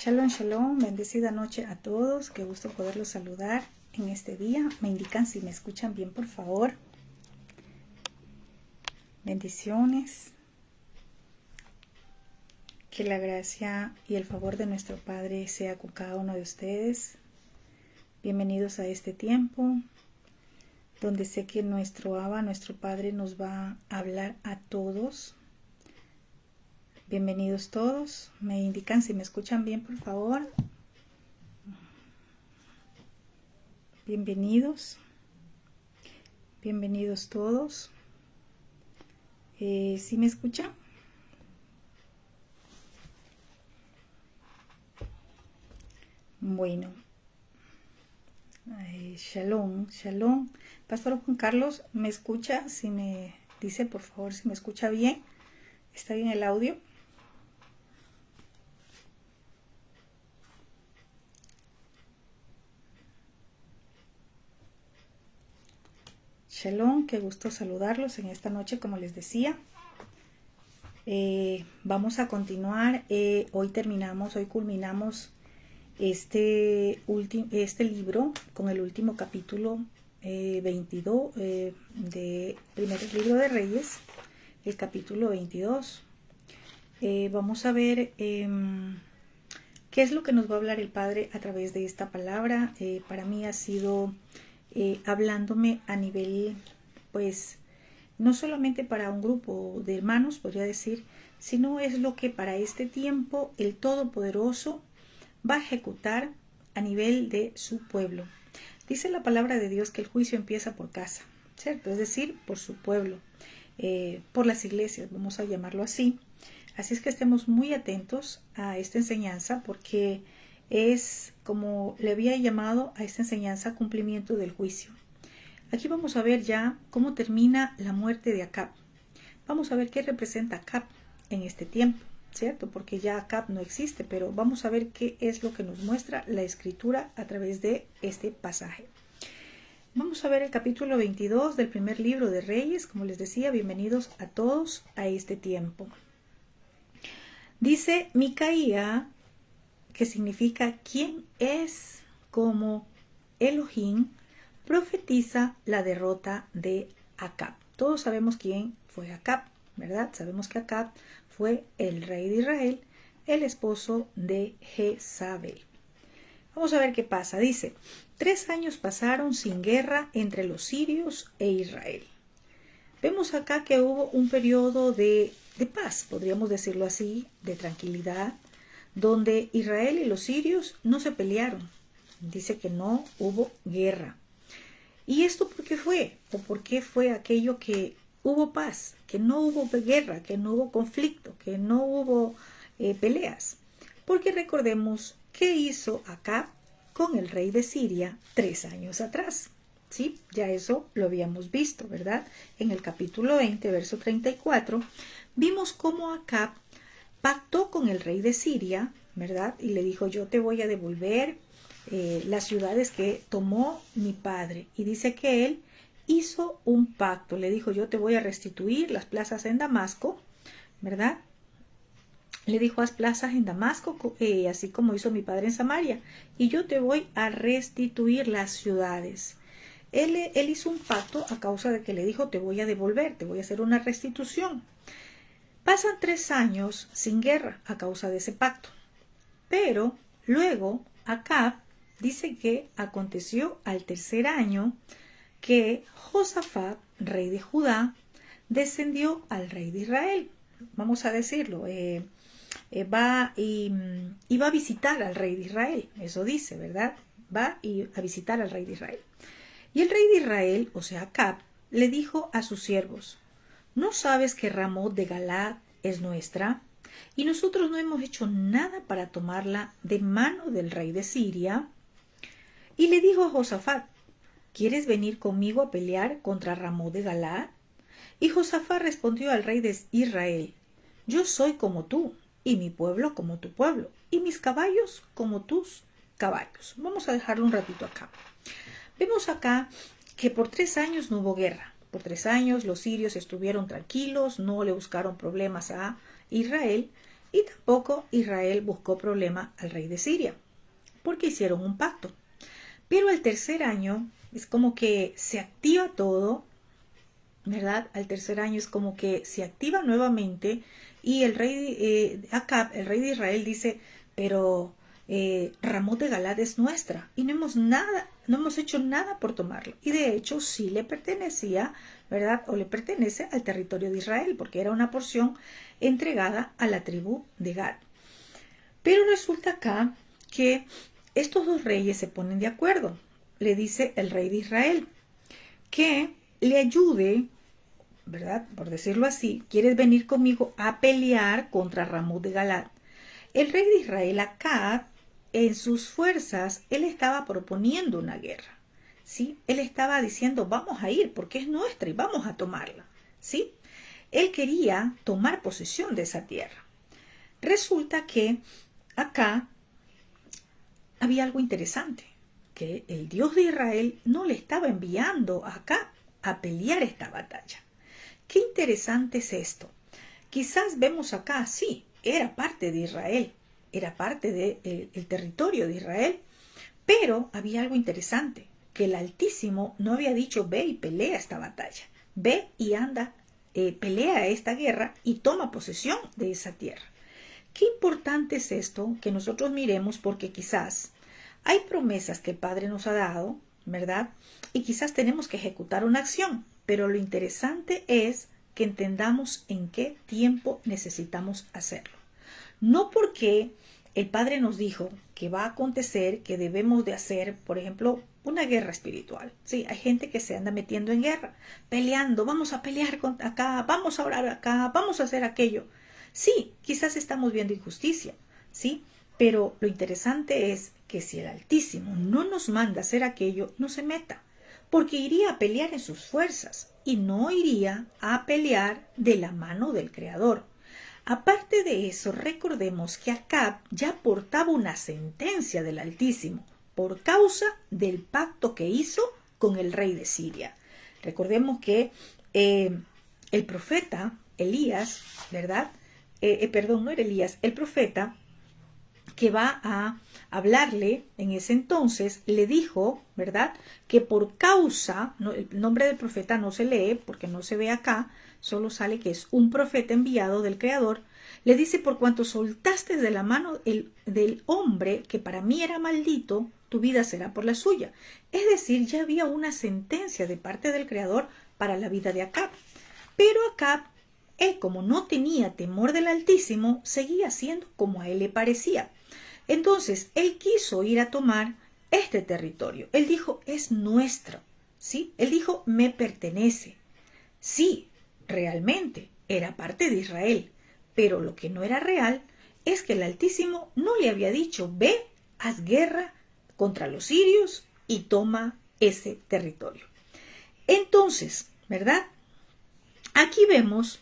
Shalom, shalom, bendecida noche a todos, qué gusto poderlos saludar en este día. Me indican si me escuchan bien, por favor. Bendiciones. Que la gracia y el favor de nuestro Padre sea con cada uno de ustedes. Bienvenidos a este tiempo, donde sé que nuestro Abba, nuestro Padre, nos va a hablar a todos. Bienvenidos todos. Me indican si me escuchan bien, por favor. Bienvenidos. Bienvenidos todos. ¿Sí me escuchan? Bueno. Shalom, shalom. Pastor Juan Carlos, ¿me escucha? Si me dice, por favor, si me escucha bien. ¿Está bien el audio? Shalom, qué gusto saludarlos en esta noche, como les decía. Vamos a continuar. Hoy culminamos este libro con el último capítulo 22 de primer libro de Reyes, el capítulo 22. Vamos a ver qué es lo que nos va a hablar el Padre a través de esta palabra. Para mí ha sido hablándome a nivel, pues, no solamente para un grupo de hermanos, podría decir, sino es lo que para este tiempo el Todopoderoso va a ejecutar a nivel de su pueblo. Dice la palabra de Dios que el juicio empieza por casa, ¿cierto? Es decir, por su pueblo, por las iglesias, vamos a llamarlo así. Así es que estemos muy atentos a esta enseñanza, porque es, como le había llamado a esta enseñanza, cumplimiento del juicio. Aquí vamos a ver ya cómo termina la muerte de Acab. Vamos a ver qué representa Acab en este tiempo, ¿cierto? Porque ya Acab no existe, pero vamos a ver qué es lo que nos muestra la Escritura a través de este pasaje. Vamos a ver el capítulo 22 del primer libro de Reyes. Como les decía, bienvenidos a todos a este tiempo. Dice Micaía, que significa ¿quién es como Elohim?, profetiza la derrota de Acab. Todos sabemos quién fue Acab, ¿verdad? Sabemos que Acab fue el rey de Israel, el esposo de Jezabel. Vamos a ver qué pasa. Dice, 3 años pasaron sin guerra entre los sirios e Israel. Vemos acá que hubo un periodo de paz, podríamos decirlo así, de tranquilidad, donde Israel y los sirios no se pelearon. Dice que no hubo guerra. ¿Y esto por qué fue? ¿O por qué fue aquello que hubo paz, que no hubo guerra, que no hubo conflicto, que no hubo peleas? Porque recordemos qué hizo Acab con el rey de Siria 3 años atrás. ¿Sí? Ya eso lo habíamos visto, ¿verdad? En el capítulo 20, verso 34, vimos cómo Acab pactó con el rey de Siria, ¿verdad? Y le dijo, yo te voy a devolver las ciudades que tomó mi padre. Y dice que él hizo un pacto. Le dijo, yo te voy a restituir las plazas en Damasco, ¿verdad? Le dijo, haz plazas en Damasco, así como hizo mi padre en Samaria. Y yo te voy a restituir las ciudades. Él hizo un pacto a causa de que le dijo, te voy a devolver, te voy a hacer una restitución. Pasan 3 años sin guerra a causa de ese pacto. Pero luego Acab dice que aconteció al 3er año que Josafat, rey de Judá, descendió al rey de Israel. Vamos a decirlo, va a visitar al rey de Israel. Eso dice, ¿verdad? Va a visitar al rey de Israel. Y el rey de Israel, o sea Acab, le dijo a sus siervos, ¿no sabes que Ramot de Galaad es nuestra? Y nosotros no hemos hecho nada para tomarla de mano del rey de Siria. Y le dijo a Josafat, ¿quieres venir conmigo a pelear contra Ramot de Galaad? Y Josafat respondió al rey de Israel, yo soy como tú, y mi pueblo como tu pueblo, y mis caballos como tus caballos. Vamos a dejarlo un ratito acá. Vemos acá que por 3 años no hubo guerra. Por 3 años los sirios estuvieron tranquilos, no le buscaron problemas a Israel. Y tampoco Israel buscó problema al rey de Siria, porque hicieron un pacto. Pero el tercer año es como que se activa todo, ¿verdad? Al tercer año es como que se activa nuevamente y el rey Acab, el rey de Israel, dice, pero Ramot de Galad es nuestra y no hemos hecho nada por tomarlo. Y de hecho sí le pertenecía, ¿verdad? O le pertenece al territorio de Israel, porque era una porción entregada a la tribu de Gad. Pero resulta acá que estos dos reyes se ponen de acuerdo. Le dice el rey de Israel que le ayude, ¿verdad? Por decirlo así, ¿quieres venir conmigo a pelear contra Ramot de Galad? El rey de Israel, Acab, en sus fuerzas, él estaba proponiendo una guerra, ¿sí? Él estaba diciendo, vamos a ir porque es nuestra y vamos a tomarla, ¿sí? Él quería tomar posesión de esa tierra. Resulta que acá había algo interesante, que el Dios de Israel no le estaba enviando acá a pelear esta batalla. Qué interesante es esto. Quizás vemos acá, sí, era parte de Israel, era parte del territorio de Israel, pero había algo interesante, que el Altísimo no había dicho, ve y pelea esta batalla, ve y anda, pelea esta guerra y toma posesión de esa tierra. Qué importante es esto que nosotros miremos, porque quizás hay promesas que el Padre nos ha dado, ¿verdad? Y quizás tenemos que ejecutar una acción, pero lo interesante es que entendamos en qué tiempo necesitamos hacerlo. No porque el Padre nos dijo que va a acontecer, que debemos de hacer, por ejemplo, una guerra espiritual. Sí, hay gente que se anda metiendo en guerra, peleando, vamos a pelear acá, vamos a orar acá, vamos a hacer aquello. Sí, quizás estamos viendo injusticia, ¿sí? Pero lo interesante es que si el Altísimo no nos manda a hacer aquello, no se meta, porque iría a pelear en sus fuerzas y no iría a pelear de la mano del Creador. Aparte de eso, recordemos que Acab ya portaba una sentencia del Altísimo por causa del pacto que hizo con el rey de Siria. Recordemos que el profeta Elías, ¿verdad? No era Elías, el profeta que va a hablarle en ese entonces, le dijo, ¿verdad?, que por causa, el nombre del profeta no se lee porque no se ve acá, solo sale que es un profeta enviado del Creador, le dice, por cuanto soltaste de la mano del hombre que para mí era maldito, tu vida será por la suya. Es decir, ya había una sentencia de parte del Creador para la vida de Acab. Pero Acab, él como no tenía temor del Altísimo, seguía haciendo como a él le parecía. Entonces, él quiso ir a tomar este territorio. Él dijo, es nuestro, ¿sí? Él dijo, me pertenece. Sí, realmente era parte de Israel, pero lo que no era real es que el Altísimo no le había dicho, ve, haz guerra contra los sirios y toma ese territorio. Entonces, ¿verdad? Aquí vemos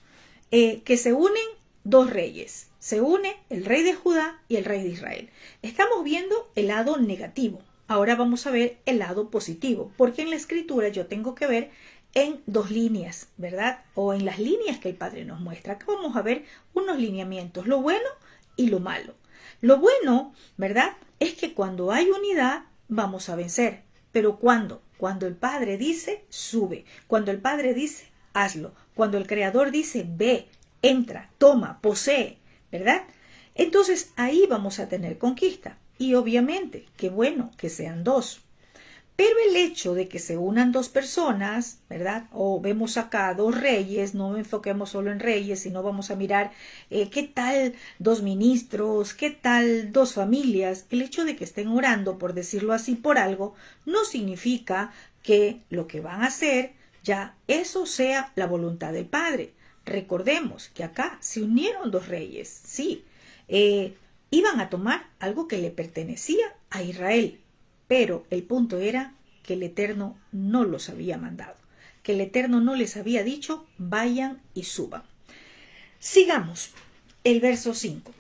que se unen dos reyes. Se une el rey de Judá y el rey de Israel. Estamos viendo el lado negativo. Ahora vamos a ver el lado positivo, porque en la escritura yo tengo que ver en dos líneas, ¿verdad? O en las líneas que el Padre nos muestra. Acá vamos a ver unos lineamientos, lo bueno y lo malo. Lo bueno, ¿verdad?, es que cuando hay unidad vamos a vencer. Pero ¿cuándo? Cuando el Padre dice, sube. Cuando el Padre dice, hazlo. Cuando el Creador dice, ve, entra, toma, posee, ¿verdad? Entonces ahí vamos a tener conquista. Y obviamente, qué bueno que sean dos. Pero el hecho de que se unan dos personas, ¿verdad? O vemos acá dos reyes, no enfoquemos solo en reyes, sino vamos a mirar qué tal dos ministros, qué tal dos familias. El hecho de que estén orando, por decirlo así, por algo, no significa que lo que van a hacer ya eso sea la voluntad del Padre. Recordemos que acá se unieron dos reyes, sí, iban a tomar algo que le pertenecía a Israel, pero el punto era que el Eterno no los había mandado, que el Eterno no les había dicho, vayan y suban. Sigamos, el verso 5.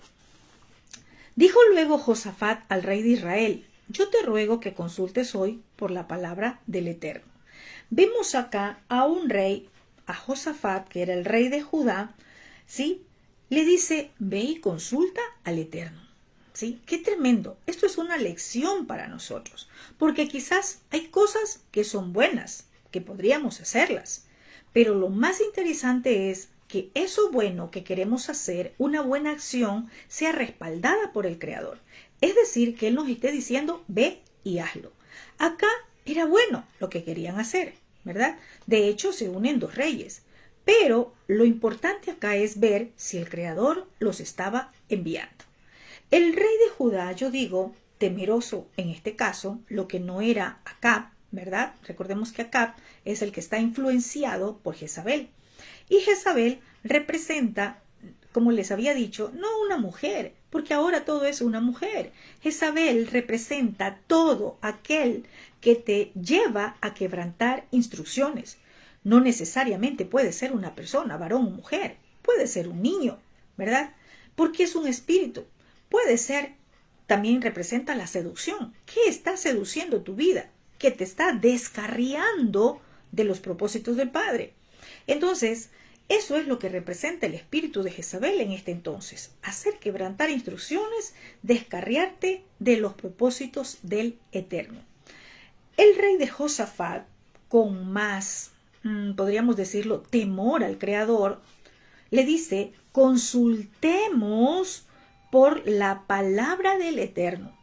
Dijo luego Josafat al rey de Israel, yo te ruego que consultes hoy por la palabra del Eterno. Vemos acá a un rey, a Josafat, que era el rey de Judá, ¿sí? le dice, ve y consulta al Eterno. ¿Sí? Qué tremendo. Esto es una lección para nosotros, porque quizás hay cosas que son buenas, que podríamos hacerlas, pero lo más interesante es que eso bueno que queremos hacer, una buena acción, sea respaldada por el Creador. Es decir, que Él nos esté diciendo, ve y hazlo. Acá era bueno lo que querían hacer, ¿verdad? De hecho, se unen dos reyes. Pero lo importante acá es ver si el Creador los estaba enviando. El rey de Judá, yo digo, temeroso en este caso, lo que no era Acab, ¿verdad? Recordemos que Acab es el que está influenciado por Jezabel. Y Jezabel representa, como les había dicho, no una mujer, porque ahora todo es una mujer. Jezabel representa todo aquel que te lleva a quebrantar instrucciones. No necesariamente puede ser una persona, varón o mujer, puede ser un niño, ¿verdad? Porque es un espíritu. Puede ser, también representa la seducción. ¿Qué está seduciendo tu vida? Que te está descarriando de los propósitos del Padre. Entonces, eso es lo que representa el espíritu de Jezabel en este entonces. Hacer quebrantar instrucciones, descarriarte de los propósitos del Eterno. El rey de Josafat, con más, podríamos decirlo, temor al Creador, le dice, consultemos por la palabra del Eterno.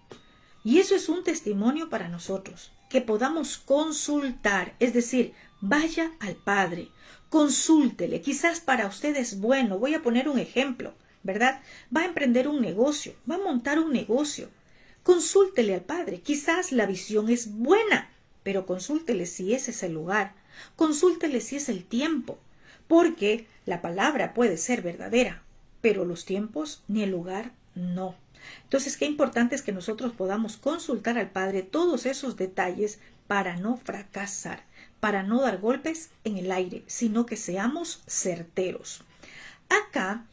Y eso es un testimonio para nosotros, que podamos consultar, es decir, vaya al Padre, consúltele, quizás para usted es bueno. Voy a poner un ejemplo, ¿verdad? Va a emprender un negocio, va a montar un negocio. Consúltele al Padre, quizás la visión es buena, pero consúltele si ese es el lugar, consúltele si es el tiempo, porque la palabra puede ser verdadera, pero los tiempos ni el lugar no. Entonces, qué importante es que nosotros podamos consultar al Padre todos esos detalles para no fracasar, para no dar golpes en el aire, sino que seamos certeros. Acá,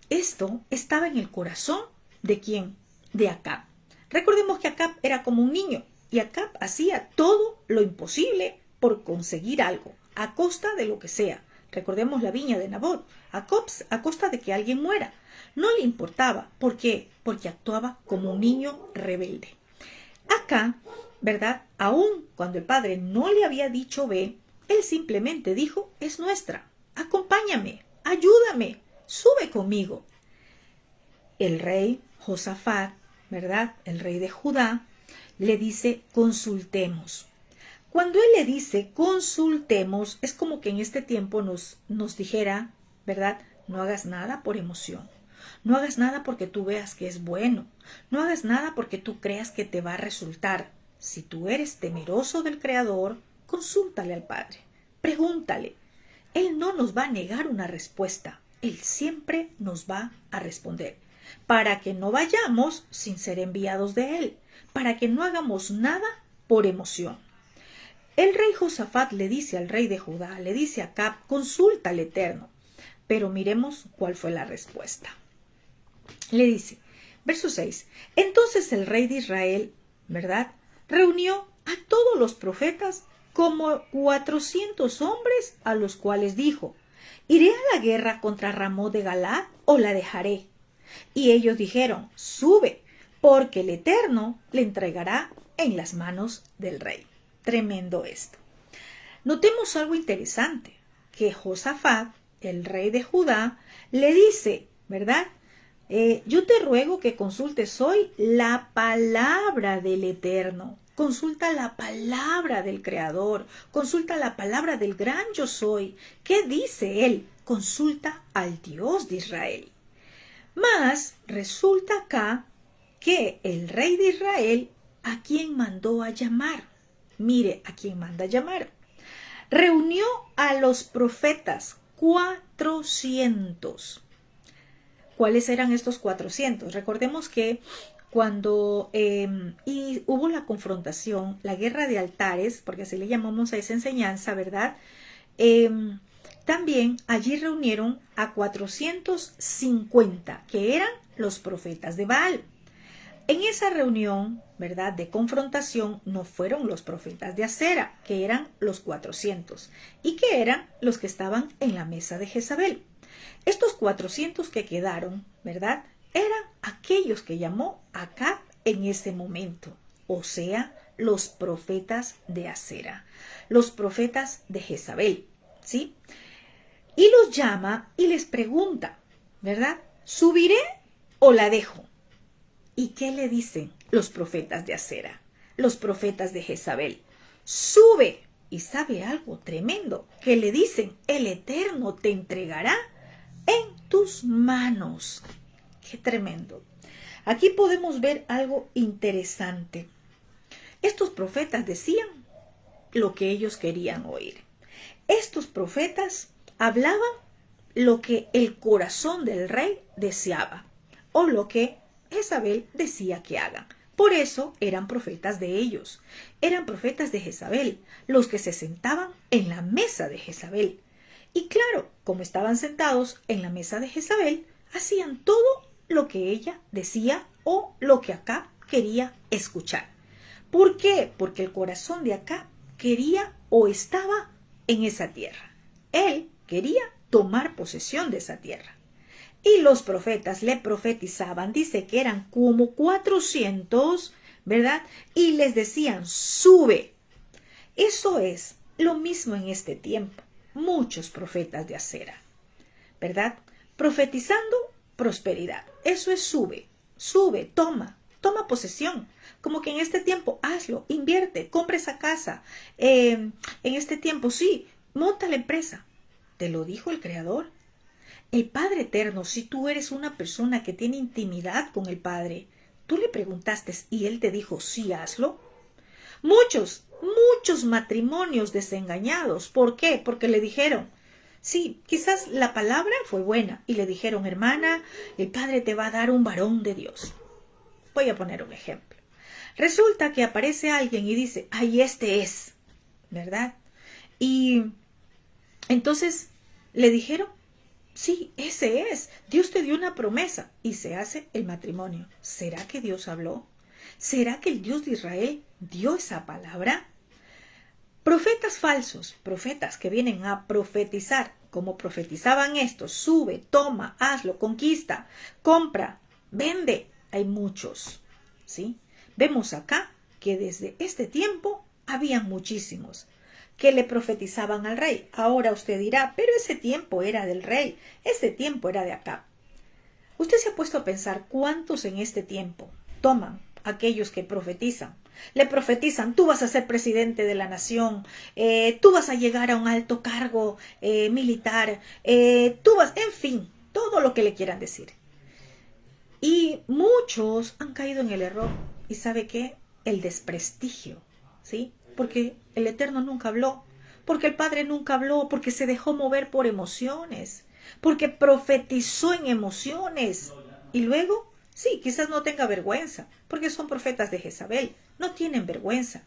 esto estaba en el corazón ¿de quién? De Acab. Recordemos que Acab era como un niño y Acab hacía todo lo imposible por conseguir algo, a costa de lo que sea. Recordemos la viña de Nabot, a costa de que alguien muera. No le importaba. ¿Por qué? Porque actuaba como un niño rebelde. Acá, ¿verdad? Aun cuando el padre no le había dicho ve, él simplemente dijo, es nuestra, acompáñame, ayúdame, sube conmigo. El rey Josafat, ¿verdad? El rey de Judá, le dice, consultemos. Cuando él le dice consultemos, es como que en este tiempo nos dijera, ¿verdad? No hagas nada por emoción. No hagas nada porque tú veas que es bueno. No hagas nada porque tú creas que te va a resultar. Si tú eres temeroso del Creador, consúltale al Padre. Pregúntale. Él no nos va a negar una respuesta. Él siempre nos va a responder. Para que no vayamos sin ser enviados de Él. Para que no hagamos nada por emoción. El rey Josafat le dice al rey de Judá, le dice a Acab, consulta al Eterno. Pero miremos cuál fue la respuesta. Le dice, verso 6, entonces el rey de Israel, ¿verdad? Reunió a todos los profetas como 400 hombres, a los cuales dijo, ¿iré a la guerra contra Ramot de Galaad o la dejaré? Y ellos dijeron, sube, porque el Eterno le entregará en las manos del rey. Tremendo esto. Notemos algo interesante, que Josafat, el rey de Judá, le dice, ¿verdad? Yo te ruego que consultes hoy la palabra del Eterno. Consulta la palabra del Creador. Consulta la palabra del gran yo soy. ¿Qué dice él? Consulta al Dios de Israel. Mas resulta acá que el rey de Israel, ¿a quién mandó a llamar? Mire, ¿a quién manda a llamar? Reunió a los profetas 400. ¿Cuáles eran estos 400? Recordemos que cuando hubo la confrontación, la guerra de altares, porque así le llamamos a esa enseñanza, ¿verdad? También allí reunieron a 450, que eran los profetas de Baal. En esa reunión, ¿verdad?, de confrontación, no fueron los profetas de Acera, que eran los 400, y que eran los que estaban en la mesa de Jezabel. Estos 400 que quedaron, ¿verdad?, eran aquellos que llamó Acab en ese momento, o sea, los profetas de Acera, los profetas de Jezabel, ¿sí? Y los llama y les pregunta, ¿verdad?, ¿subiré o la dejo? ¿Y qué le dicen los profetas de Acera, los profetas de Jezabel? Sube. Y sabe algo tremendo, que le dicen, el Eterno te entregará en tus manos. Qué tremendo. Aquí podemos ver algo interesante. Estos profetas decían lo que ellos querían oír. Estos profetas hablaban lo que el corazón del rey deseaba, o lo que Jezabel decía que hagan. Por eso eran profetas de ellos. Eran profetas de Jezabel, los que se sentaban en la mesa de Jezabel. Y claro, como estaban sentados en la mesa de Jezabel, hacían todo lo que ella decía o lo que Acab quería escuchar. ¿Por qué? Porque el corazón de Acab quería o estaba en esa tierra. Él quería tomar posesión de esa tierra. Y los profetas le profetizaban, dice que eran como 400, ¿verdad? Y les decían, sube. Eso es lo mismo en este tiempo. Muchos profetas de Acera, ¿verdad? Profetizando prosperidad. Eso es sube, sube, toma posesión. Como que en este tiempo hazlo, invierte, compra esa casa. En este tiempo sí, monta la empresa. ¿Te lo dijo el Creador? El Padre Eterno, si tú eres una persona que tiene intimidad con el Padre, tú le preguntaste y Él te dijo, sí, hazlo. Muchos matrimonios desengañados. ¿Por qué? Porque le dijeron, sí, quizás la palabra fue buena y le dijeron, hermana, el Padre te va a dar un varón de Dios. Voy a poner un ejemplo. Resulta que aparece alguien y dice, ay, este es, ¿verdad? Y entonces le dijeron, sí, ese es. Dios te dio una promesa y se hace el matrimonio. ¿Será que Dios habló? ¿Será que el Dios de Israel dio esa palabra? Profetas falsos, profetas que vienen a profetizar, como profetizaban estos, sube, toma, hazlo, conquista, compra, vende. Hay muchos, ¿sí? Vemos acá que desde este tiempo habían muchísimos que le profetizaban al rey. Ahora usted dirá, pero ese tiempo era del rey, ese tiempo era de Acab. Usted se ha puesto a pensar cuántos en este tiempo toman aquellos que profetizan. Le profetizan, tú vas a ser presidente de la nación, tú vas a llegar a un alto cargo militar, tú vas, en fin, todo lo que le quieran decir. Y muchos han caído en el error. ¿Y sabe qué? El desprestigio, ¿sí? Porque el Eterno nunca habló, porque el Padre nunca habló, porque se dejó mover por emociones, porque profetizó en emociones. Y luego, sí, quizás no tenga vergüenza, porque son profetas de Jezabel, no tienen vergüenza.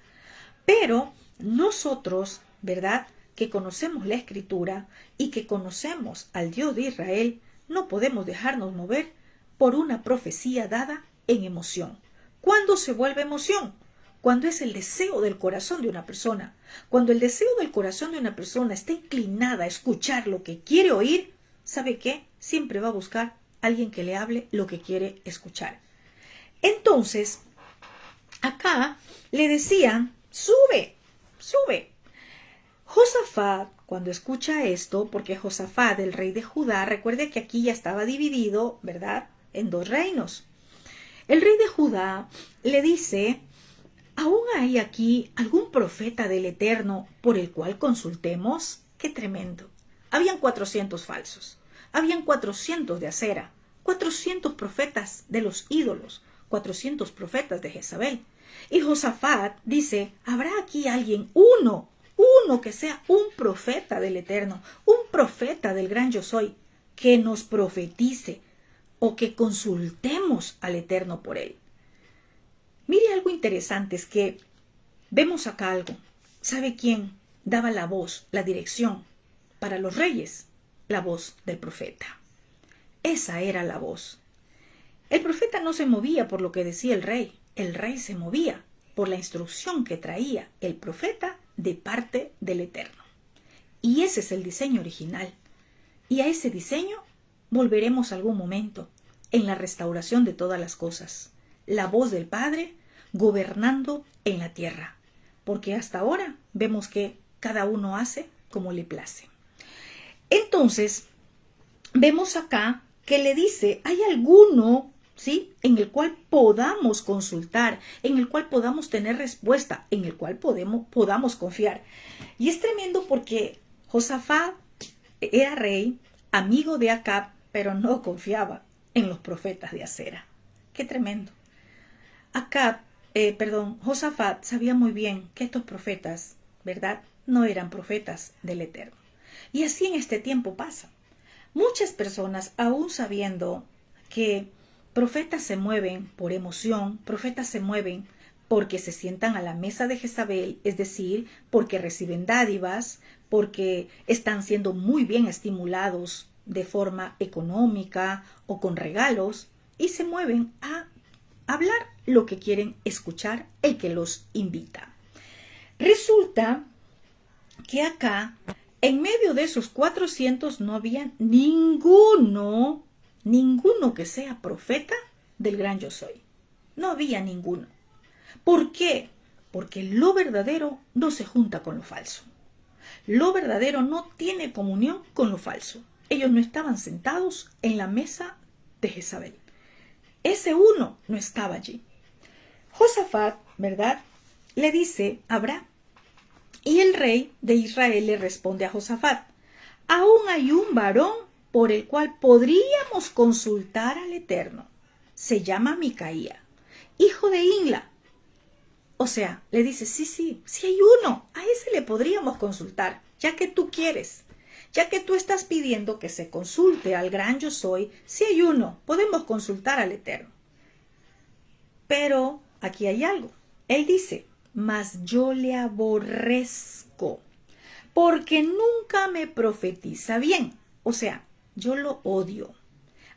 Pero nosotros, ¿verdad?, que conocemos la Escritura y que conocemos al Dios de Israel, no podemos dejarnos mover por una profecía dada en emoción. ¿Cuándo se vuelve emoción? Cuando es el deseo del corazón de una persona. Cuando el deseo del corazón de una persona está inclinada a escuchar lo que quiere oír, ¿sabe qué? Siempre va a buscar a alguien que le hable lo que quiere escuchar. Entonces, acá le decían, sube, sube. Josafat, cuando escucha esto, porque Josafat, el rey de Judá, recuerde que aquí ya estaba dividido, ¿verdad?, en dos reinos. El rey de Judá le dice, ¿aún hay aquí algún profeta del Eterno por el cual consultemos? ¡Qué tremendo! Habían 400 falsos, habían 400 de Acera, 400 profetas de los ídolos, 400 profetas de Jezabel. Y Josafat dice, ¿habrá aquí alguien, uno que sea un profeta del Eterno, un profeta del gran yo soy, que nos profetice o que consultemos al Eterno por él? Mire, algo interesante es que vemos acá algo. ¿Sabe quién daba la voz, la dirección para los reyes? La voz del profeta. Esa era la voz. El profeta no se movía por lo que decía el rey se movía por la instrucción que traía el profeta de parte del Eterno. Y ese es el diseño original. Y a ese diseño volveremos algún momento, en la restauración de todas las cosas. La voz del Padre gobernando en la tierra. Porque hasta ahora vemos que cada uno hace como le place. Entonces, vemos acá que le dice, ¿hay alguno, sí, en el cual podamos consultar, en el cual podamos tener respuesta, en el cual podamos confiar? Y es tremendo porque Josafat era rey, amigo de Acab, pero no confiaba en los profetas de acera. Qué tremendo. Josafat sabía muy bien que estos profetas, ¿verdad?, no eran profetas del Eterno. Y así en este tiempo pasa. Muchas personas, aún sabiendo que profetas se mueven por emoción, profetas se mueven porque se sientan a la mesa de Jezabel, es decir, porque reciben dádivas, porque están siendo muy bien estimulados de forma económica o con regalos, y se mueven a hablar lo que quieren escuchar el que los invita. Resulta que acá, en medio de esos 400, no había ninguno que sea profeta del gran yo soy. No había ninguno. ¿Por qué? Porque lo verdadero no se junta con lo falso. Lo verdadero no tiene comunión con lo falso. Ellos no estaban sentados en la mesa de Jezabel. Ese uno no estaba allí. Josafat, ¿verdad?, le dice, habrá. Y el rey de Israel le responde a Josafat, aún hay un varón por el cual podríamos consultar al Eterno. Se llama Micaía, hijo de Inla. O sea, le dice, sí hay uno, a ese le podríamos consultar, ya que tú quieres, ya que tú estás pidiendo que se consulte al gran yo soy, si hay uno, podemos consultar al Eterno. Pero aquí hay algo. Él dice, mas yo le aborrezco, porque nunca me profetiza bien. O sea, yo lo odio.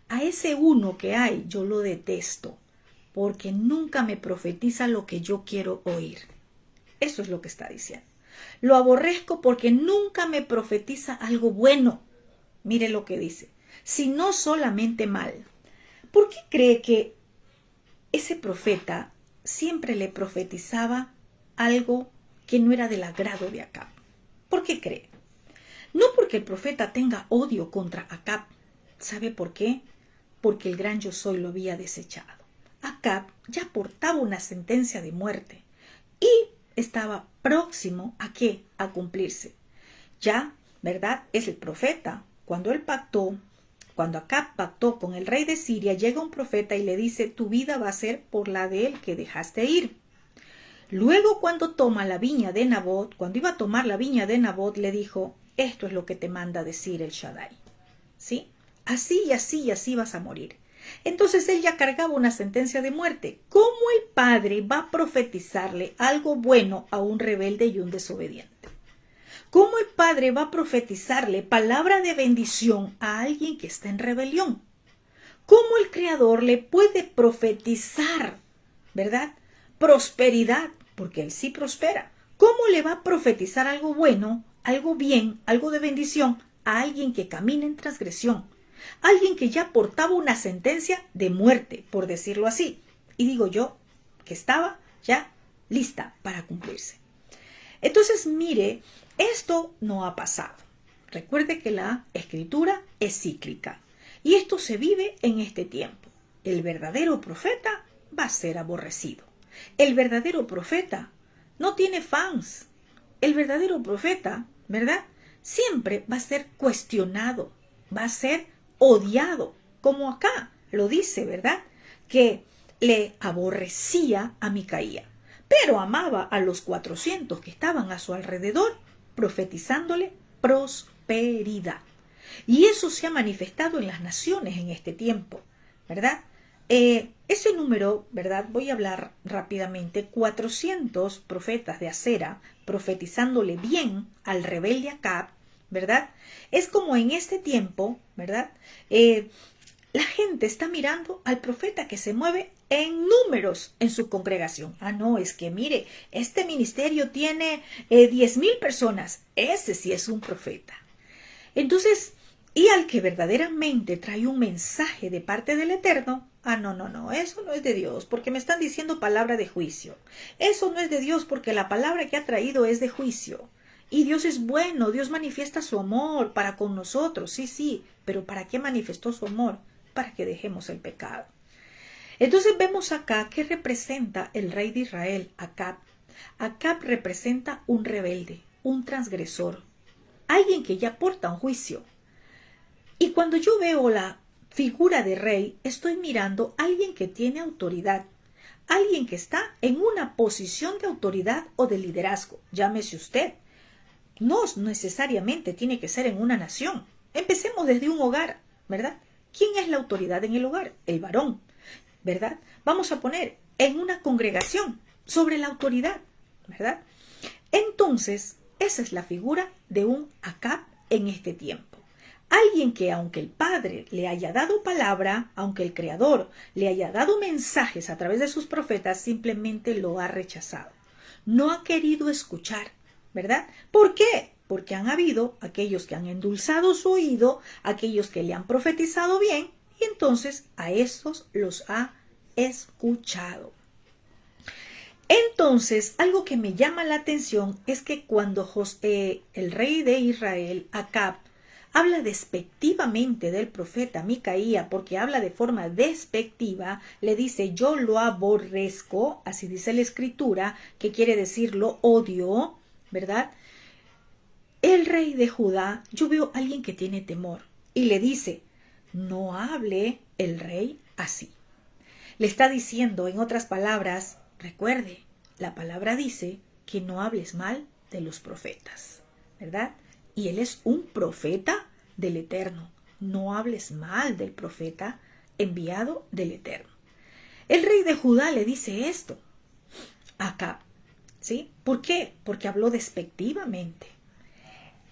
A ese uno que hay, yo lo detesto, porque nunca me profetiza lo que yo quiero oír. Eso es lo que está diciendo. Lo aborrezco porque nunca me profetiza algo bueno. Mire lo que dice, sino solamente mal. ¿Por qué cree que ese profeta siempre le profetizaba algo que no era del agrado de Acab? ¿Por qué cree? No porque el profeta tenga odio contra Acab. ¿Sabe por qué? Porque el gran yo soy lo había desechado. Acab ya portaba una sentencia de muerte y estaba próximo ¿a qué? A cumplirse. Ya, ¿verdad? Es el profeta. Cuando Acab pactó con el rey de Siria, llega un profeta y le dice, tu vida va a ser por la de él que dejaste ir. Luego cuando iba a tomar la viña de Nabot, le dijo, esto es lo que te manda decir el Shaddai. ¿Sí? Así y así y así vas a morir. Entonces él ya cargaba una sentencia de muerte. ¿Cómo el padre va a profetizarle algo bueno a un rebelde y un desobediente? ¿Cómo el padre va a profetizarle palabra de bendición a alguien que está en rebelión? ¿Cómo el Creador le puede profetizar, ¿verdad?, prosperidad? Porque él sí prospera. ¿Cómo le va a profetizar algo bueno, algo bien, algo de bendición a alguien que camina en transgresión? Alguien que ya portaba una sentencia de muerte, por decirlo así. Y digo yo, que estaba ya lista para cumplirse. Entonces, mire, esto no ha pasado. Recuerde que la escritura es cíclica. Y esto se vive en este tiempo. El verdadero profeta va a ser aborrecido. El verdadero profeta no tiene fans. El verdadero profeta, ¿verdad?, siempre va a ser cuestionado, va a ser odiado, como acá lo dice, ¿verdad?, que le aborrecía a Micaía, pero amaba a los 400 que estaban a su alrededor, profetizándole prosperidad. Y eso se ha manifestado en las naciones en este tiempo, ¿verdad? Ese número, ¿verdad? Voy a hablar rápidamente. 400 profetas de acera profetizándole bien al rebelde Acab, ¿verdad? Es como en este tiempo, ¿verdad? la gente está mirando al profeta que se mueve en números en su congregación. Ah, no, es que mire, este ministerio tiene 10,000 personas. Ese sí es un profeta. Entonces, y al que verdaderamente trae un mensaje de parte del Eterno, ah, no, no, no, eso no es de Dios, porque me están diciendo palabra de juicio. Eso no es de Dios, porque la palabra que ha traído es de juicio. Y Dios es bueno, Dios manifiesta su amor para con nosotros, sí, sí, pero ¿para qué manifestó su amor? Para que dejemos el pecado. Entonces vemos acá que representa el rey de Israel, Acab. Acab representa un rebelde, un transgresor, alguien que ya porta un juicio. Y cuando yo veo la figura de rey, estoy mirando a alguien que tiene autoridad, alguien que está en una posición de autoridad o de liderazgo, llámese usted. No necesariamente tiene que ser en una nación. Empecemos desde un hogar, ¿verdad? ¿Quién es la autoridad en el hogar? El varón, ¿verdad? Vamos a poner en una congregación sobre la autoridad, ¿verdad? Entonces, esa es la figura de un Acab en este tiempo. Alguien que aunque el Padre le haya dado palabra, aunque el Creador le haya dado mensajes a través de sus profetas, simplemente lo ha rechazado. No ha querido escuchar, ¿verdad? ¿Por qué? Porque han habido aquellos que han endulzado su oído, aquellos que le han profetizado bien, y entonces a esos los ha escuchado. Entonces, algo que me llama la atención es que cuando el rey de Israel, Acab, habla despectivamente del profeta Micaía, porque habla de forma despectiva, le dice yo lo aborrezco, así dice la escritura, que quiere decir lo odio, ¿verdad? El rey de Judá, yo veo a alguien que tiene temor y le dice, no hable el rey así. Le está diciendo, en otras palabras, recuerde, la palabra dice que no hables mal de los profetas, ¿verdad? Y él es un profeta del Eterno. No hables mal del profeta enviado del Eterno. El rey de Judá le dice esto a Acab, ¿sí? ¿Por qué? Porque habló despectivamente.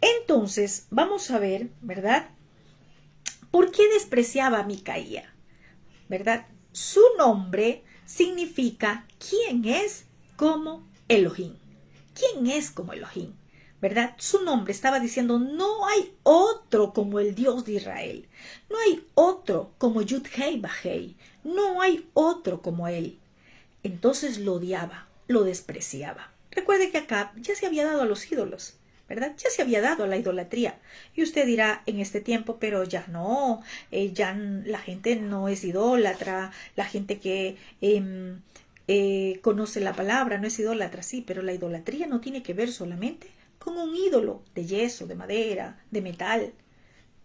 Entonces, vamos a ver, ¿verdad? ¿Por qué despreciaba a Micaía? ¿Verdad? Su nombre significa quién es como Elohim. ¿Quién es como Elohim? ¿Verdad? Su nombre estaba diciendo, no hay otro como el Dios de Israel. No hay otro como Yud-Hei Bajei. No hay otro como él. Entonces lo odiaba, lo despreciaba. Recuerde que Acab ya se había dado a los ídolos, ¿verdad? Ya se había dado a la idolatría. Y usted dirá en este tiempo, pero ya no, ya la gente no es idólatra, la gente que conoce la palabra no es idólatra, sí, pero la idolatría no tiene que ver solamente con un ídolo de yeso, de madera, de metal.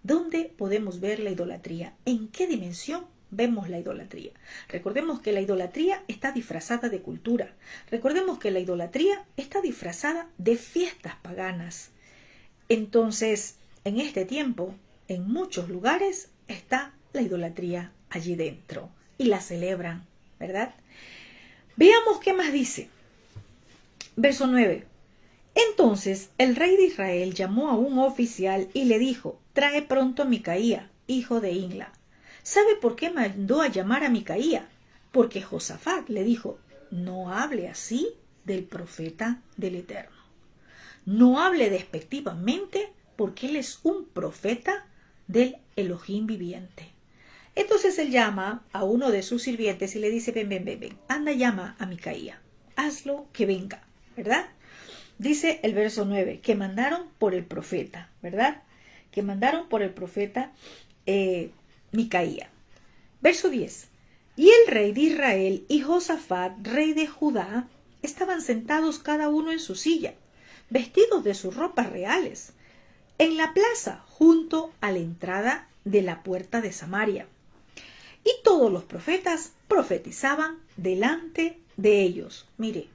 ¿Dónde podemos ver la idolatría? ¿En qué dimensión vemos la idolatría? Recordemos que la idolatría está disfrazada de cultura. Recordemos que la idolatría está disfrazada de fiestas paganas. Entonces, en este tiempo, en muchos lugares está la idolatría allí dentro y la celebran, ¿verdad? Veamos qué más dice. Verso 9. Entonces el rey de Israel llamó a un oficial y le dijo, trae pronto a Micaía, hijo de Imla. ¿Sabe por qué mandó a llamar a Micaía? Porque Josafat le dijo, no hable así del profeta del Eterno. No hable despectivamente porque él es un profeta del Elohim viviente. Entonces él llama a uno de sus sirvientes y le dice, ven, anda, llama a Micaía, hazlo que venga, ¿verdad? Dice el verso 9, que mandaron por el profeta, ¿verdad? Que mandaron por el profeta Micaía. Verso 10. Y el rey de Israel y Josafat, rey de Judá, estaban sentados cada uno en su silla, vestidos de sus ropas reales, en la plaza, junto a la entrada de la puerta de Samaria. Y todos los profetas profetizaban delante de ellos. Mire,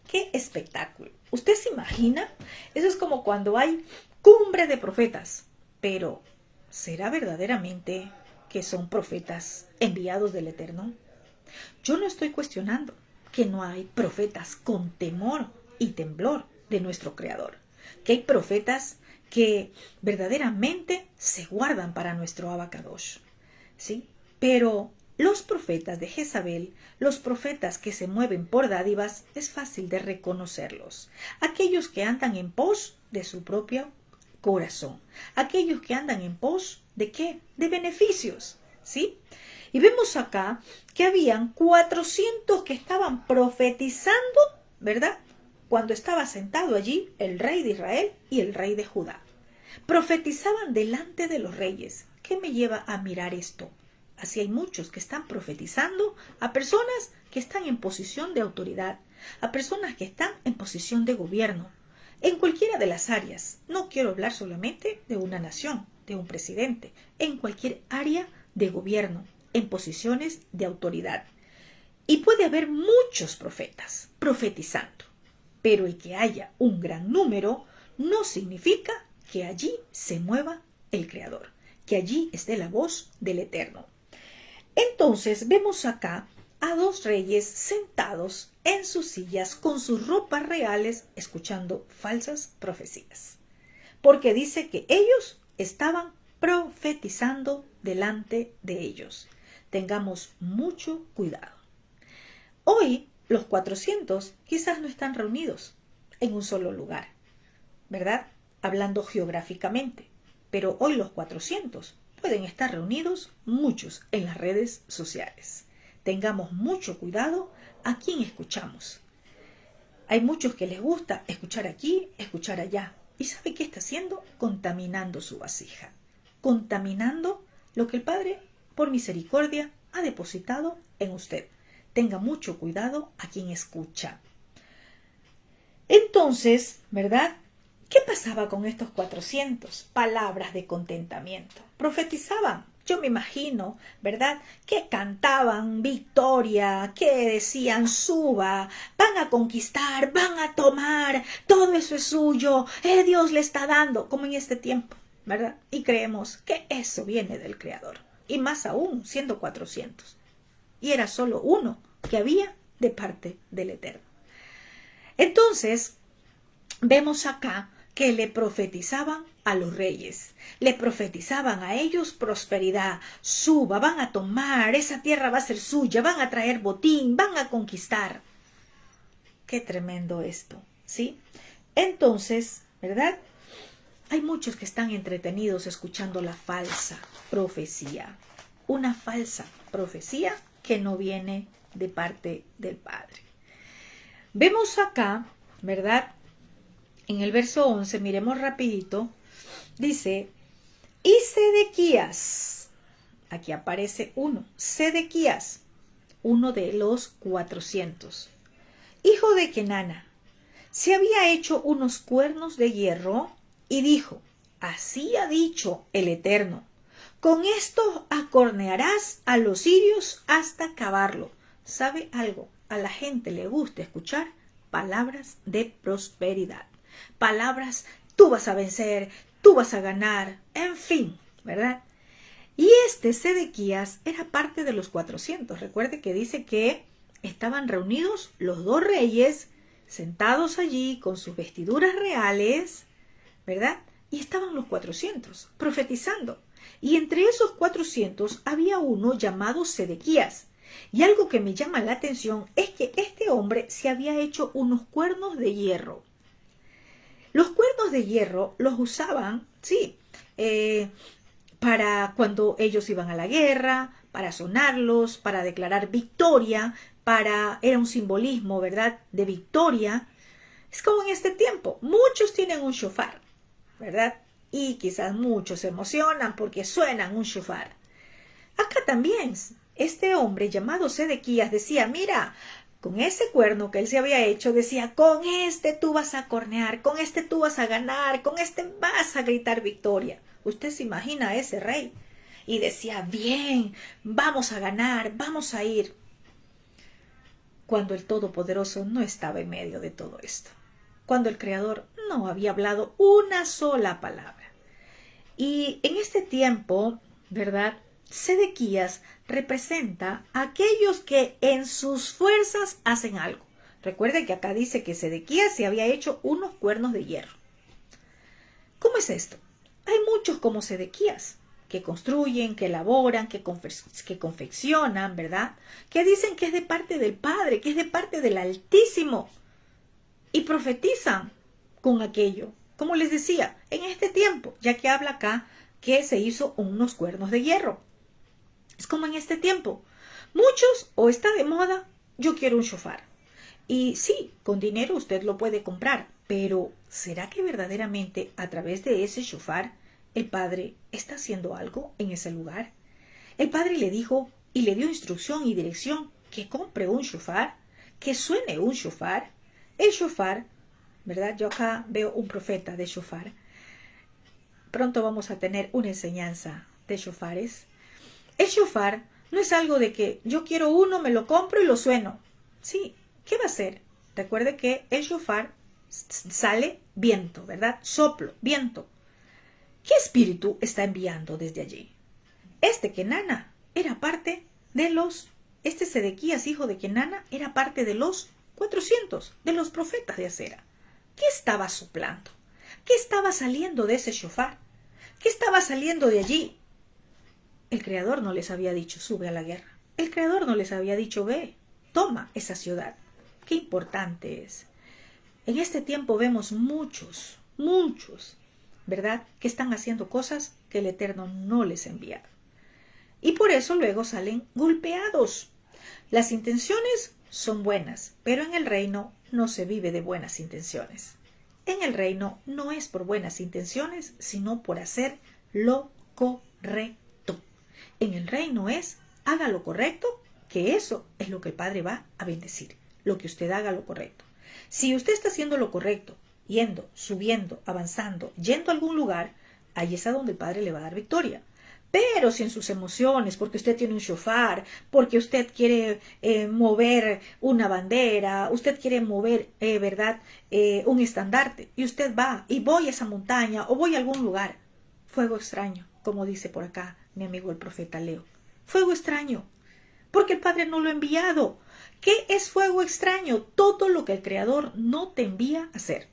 qué espectáculo. ¿Usted se imagina? Eso es como cuando hay cumbre de profetas. Pero, ¿será verdaderamente que son profetas enviados del Eterno? Yo no estoy cuestionando que no hay profetas con temor y temblor de nuestro Creador. Que hay profetas que verdaderamente se guardan para nuestro Abacadosh. ¿Sí? Pero los profetas de Jezabel, los profetas que se mueven por dádivas, es fácil de reconocerlos. Aquellos que andan en pos de su propio corazón. Aquellos que andan en pos ¿de qué? De beneficios, ¿sí? Y vemos acá que habían 400 que estaban profetizando, ¿verdad? Cuando estaba sentado allí el rey de Israel y el rey de Judá. Profetizaban delante de los reyes. ¿Qué me lleva a mirar esto? Así hay muchos que están profetizando a personas que están en posición de autoridad, a personas que están en posición de gobierno, en cualquiera de las áreas. No quiero hablar solamente de una nación, de un presidente, en cualquier área de gobierno, en posiciones de autoridad. Y puede haber muchos profetas profetizando, pero el que haya un gran número no significa que allí se mueva el Creador, que allí esté la voz del Eterno. Entonces vemos acá a dos reyes sentados en sus sillas con sus ropas reales escuchando falsas profecías. Porque dice que ellos estaban profetizando delante de ellos. Tengamos mucho cuidado. Hoy los 400 quizás no están reunidos en un solo lugar, ¿verdad? Hablando geográficamente. Pero hoy los 400 pueden estar reunidos muchos en las redes sociales. Tengamos mucho cuidado a quién escuchamos. Hay muchos que les gusta escuchar aquí, escuchar allá. ¿Y sabe qué está haciendo? Contaminando su vasija. Contaminando lo que el Padre, por misericordia, ha depositado en usted. Tenga mucho cuidado a quien escucha. Entonces, ¿verdad? ¿Qué pasaba con estos 400? Palabras de contentamiento. Profetizaban. Yo me imagino, ¿verdad? Que cantaban victoria, que decían suba, van a conquistar, van a tomar, todo eso es suyo, Dios le está dando, como en este tiempo, ¿verdad? Y creemos que eso viene del Creador. Y más aún, siendo 400. Y era solo uno que había de parte del Eterno. Entonces, vemos acá que le profetizaban a los reyes, le profetizaban a ellos prosperidad, suba, van a tomar, esa tierra va a ser suya, van a traer botín, van a conquistar. Qué tremendo esto, ¿sí? Entonces, ¿verdad? Hay muchos que están entretenidos escuchando la falsa profecía, una falsa profecía que no viene de parte del Padre. Vemos acá, ¿verdad? En el verso 11, miremos rapidito, dice, y Sedequías, aquí aparece uno, Sedequías, uno de los 400, hijo de Kenana, se había hecho unos cuernos de hierro y dijo, así ha dicho el Eterno, con esto acornearás a los sirios hasta acabarlo. ¿Sabe algo? A la gente le gusta escuchar palabras de prosperidad. Palabras, tú vas a vencer, tú vas a ganar, en fin, ¿verdad? Y este Sedequías era parte de los 400. Recuerde que dice que estaban reunidos los dos reyes, sentados allí con sus vestiduras reales, ¿verdad? Y estaban los 400, profetizando. Y entre esos 400 había uno llamado Sedequías. Y algo que me llama la atención es que este hombre se había hecho unos cuernos de hierro. Los cuernos de hierro los usaban, sí, para cuando ellos iban a la guerra, para sonarlos, para declarar victoria, era un simbolismo, ¿verdad?, de victoria. Es como en este tiempo, muchos tienen un shofar, ¿verdad? Y quizás muchos se emocionan porque suenan un shofar. Acá también, este hombre llamado Sedequías decía, mira, con ese cuerno que él se había hecho, decía, con este tú vas a cornear, con este tú vas a ganar, con este vas a gritar victoria. Usted se imagina a ese rey. Y decía, bien, vamos a ganar, vamos a ir. Cuando el Todopoderoso no estaba en medio de todo esto. Cuando el Creador no había hablado una sola palabra. Y en este tiempo, ¿verdad?, Sedequías representa a aquellos que en sus fuerzas hacen algo. Recuerde que acá dice que Sedequías se había hecho unos cuernos de hierro. ¿Cómo es esto? Hay muchos como Sedequías que construyen, que elaboran, que confeccionan, ¿verdad? Que dicen que es de parte del Padre, que es de parte del Altísimo. Y profetizan con aquello. Como les decía, en este tiempo, ya que habla acá que se hizo unos cuernos de hierro. Es como en este tiempo. Muchos, o está de moda, yo quiero un shofar. Y sí, con dinero usted lo puede comprar, pero ¿será que verdaderamente a través de ese shofar el Padre está haciendo algo en ese lugar? El Padre le dijo y le dio instrucción y dirección que compre un shofar, que suene un shofar. El shofar, ¿verdad? Yo acá veo un profeta de shofar. Pronto vamos a tener una enseñanza de shofares. El shofar no es algo de que yo quiero uno, me lo compro y lo sueno. Sí, ¿qué va a hacer? Recuerde que el shofar sale viento, ¿verdad? Soplo, viento. ¿Qué espíritu está enviando desde allí? Kenana era parte de Sedequías, hijo de Kenana, era parte de los 400, de los profetas de acera. ¿Qué estaba soplando? ¿Qué estaba saliendo de ese shofar? ¿Qué estaba saliendo de allí? El Creador no les había dicho, sube a la guerra. El Creador no les había dicho, ve, toma esa ciudad. Qué importante es. En este tiempo vemos muchos, ¿verdad?, que están haciendo cosas que el Eterno no les ha enviado. Y por eso luego salen golpeados. Las intenciones son buenas, pero en el reino no se vive de buenas intenciones. En el reino no es por buenas intenciones, sino por hacer lo correcto. En el reino es, haga lo correcto, que eso es lo que el Padre va a bendecir. Lo que usted haga lo correcto. Si usted está haciendo lo correcto, yendo, subiendo, avanzando, yendo a algún lugar, ahí es a donde el Padre le va a dar victoria. Pero si en sus emociones, porque usted tiene un shofar, porque usted quiere mover una bandera, usted quiere mover, ¿verdad?, un estandarte, y usted va, y voy a esa montaña, o voy a algún lugar, fuego extraño, como dice por acá mi amigo el profeta Leo. Fuego extraño, porque el Padre no lo ha enviado. ¿Qué es fuego extraño? Todo lo que el Creador no te envía a hacer.